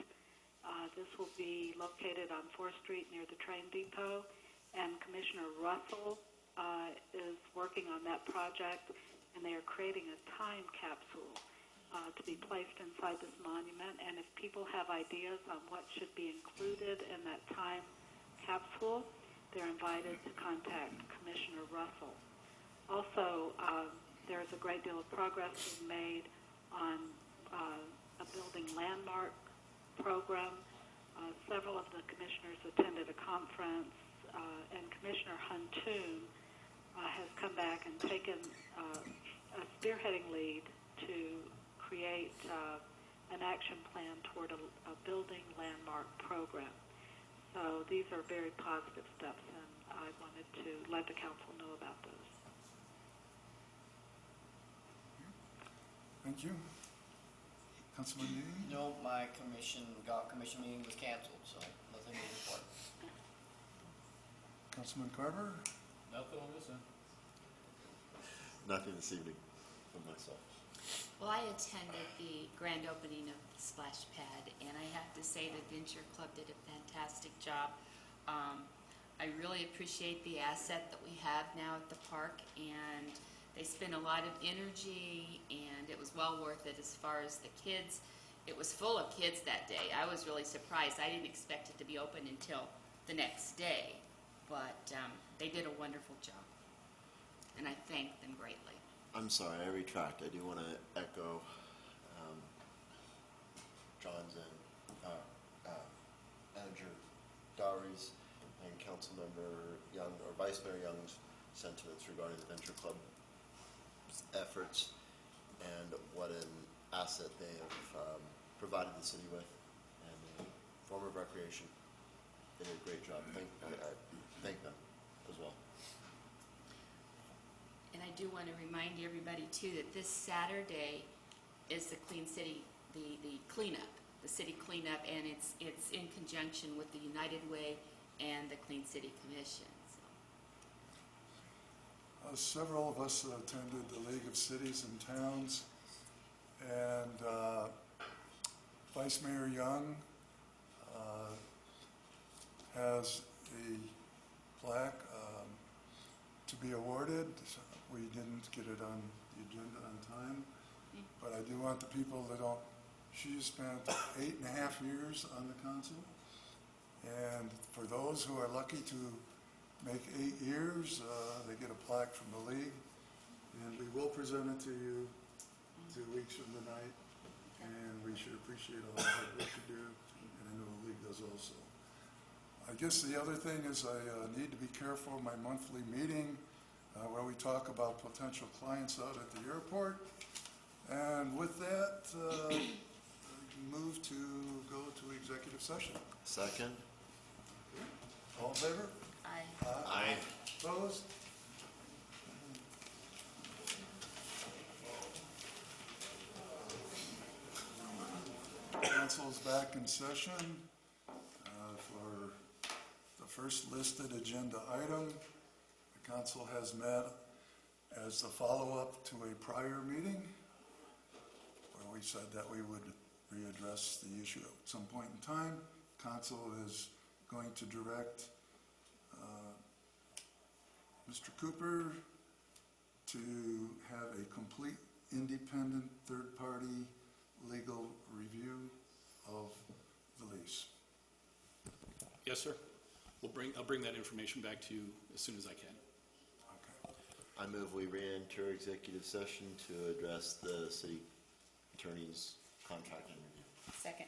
This will be located on 4th Street near the train depot, and Commissioner Russell is working on that project, and they are creating a time capsule to be placed inside this monument. And if people have ideas on what should be included in that time capsule, they're invited to contact Commissioner Russell. Also, there's a great deal of progress being made on a building landmark program. Several of the commissioners attended a conference, and Commissioner Huntoon has come back and taken a spearheading lead to create an action plan toward a building landmark program. So these are very positive steps, and I wanted to let the council know about those. Thank you. Councilman Dean? No, my commission meeting was canceled, so nothing to report. Councilman Carver? Nothing on this end. Nothing this evening from myself. Well, I attended the grand opening of the splash pad, and I have to say the Venture Club did a fantastic job. I really appreciate the asset that we have now at the park, and they spent a lot of energy, and it was well worth it as far as the kids. It was full of kids that day. I was really surprised. I didn't expect it to be open until the next day, but they did a wonderful job, and I thank them greatly. I'm sorry, I retract. I do want to echo John's and Manager Dowry's and Councilmember Young, or Vice Mayor Young's sentiments regarding the Venture Club's efforts and what an asset they have provided the city with and a form of recreation. They did a great job. I thank them as well. And I do want to remind everybody too that this Saturday is the Clean City, the cleanup, the city cleanup, and it's in conjunction with the United Way and the Clean City Commission. Several of us attended the League of Cities and Towns, and Vice Mayor Young has a plaque to be awarded. We didn't get it on the agenda on time, but I do want the people that don't. She spent 8.5 years on the council, and for those who are lucky to make 8 years, they get a plaque from the league, and we will present it to you 2 weeks from tonight, and we should appreciate all the hard work you do, and I know the league does also. I guess the other thing is I need to be careful of my monthly meeting where we talk about potential clients out at the airport, and with that, move to go to executive session. Second. All in favor? Aye. Aye. Opposed? Council is back in session for the first listed agenda item. The council has met as a follow-up to a prior meeting where we said that we would readdress the issue at some point in time. Council is going to direct Mr. Cooper to have a complete independent third-party legal review of the lease. Yes, sir. I'll bring that information back to you as soon as I can. Okay. I move we re-enter executive session to address the city attorney's contract and review. Second.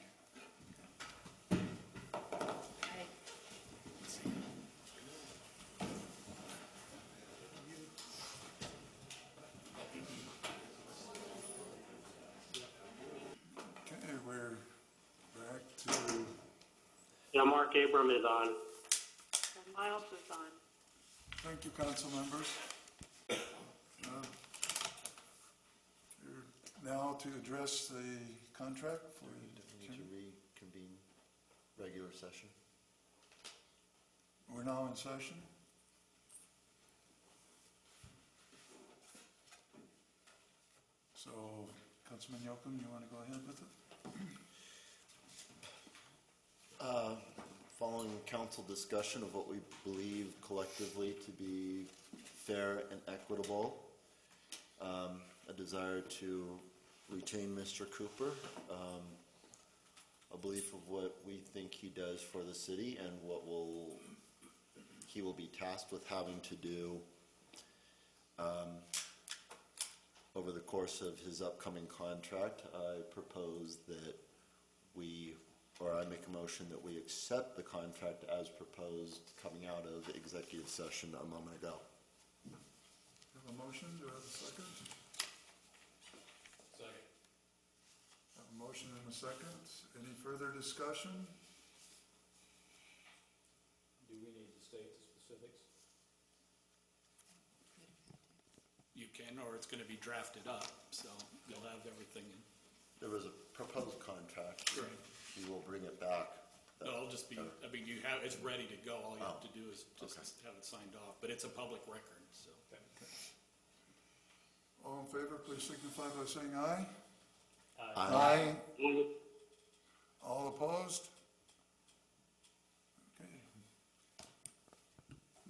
Okay, we're back to, Yeah, Mark Abram is on. And Miles is on. thank you, council members. You're now to address the contract for We need to reconvene regular session. We're now in session. So, Councilman Yocum, you want to go ahead with it? Following council discussion of what we believe collectively to be fair and equitable, a desire to retain Mr. Cooper, a belief of what we think he does for the city and what he will be tasked with having to do over the course of his upcoming contract. I propose that I make a motion that we accept the contract as proposed coming out of executive session a moment ago. Have a motion, do I have a second? Second. Have a motion and a second. Any further discussion? Do we need to state the specifics? You can, or it's going to be drafted up, so you'll have everything in. There was a proposed contract. Right. We will bring it back. No, it'll just be, it's ready to go. All you have to do is just have it signed off, but it's a public record, so. All in favor, please signify by saying aye. Aye. All opposed? Okay.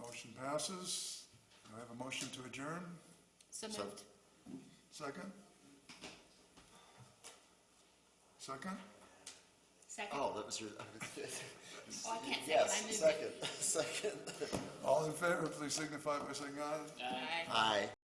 Motion passes. Do I have a motion to adjourn? So moved. Second? Second? Second. Oh, that was your. Oh, I can't second. Yes, I moved second. Second. All in favor, please signify by saying aye. Aye. Aye.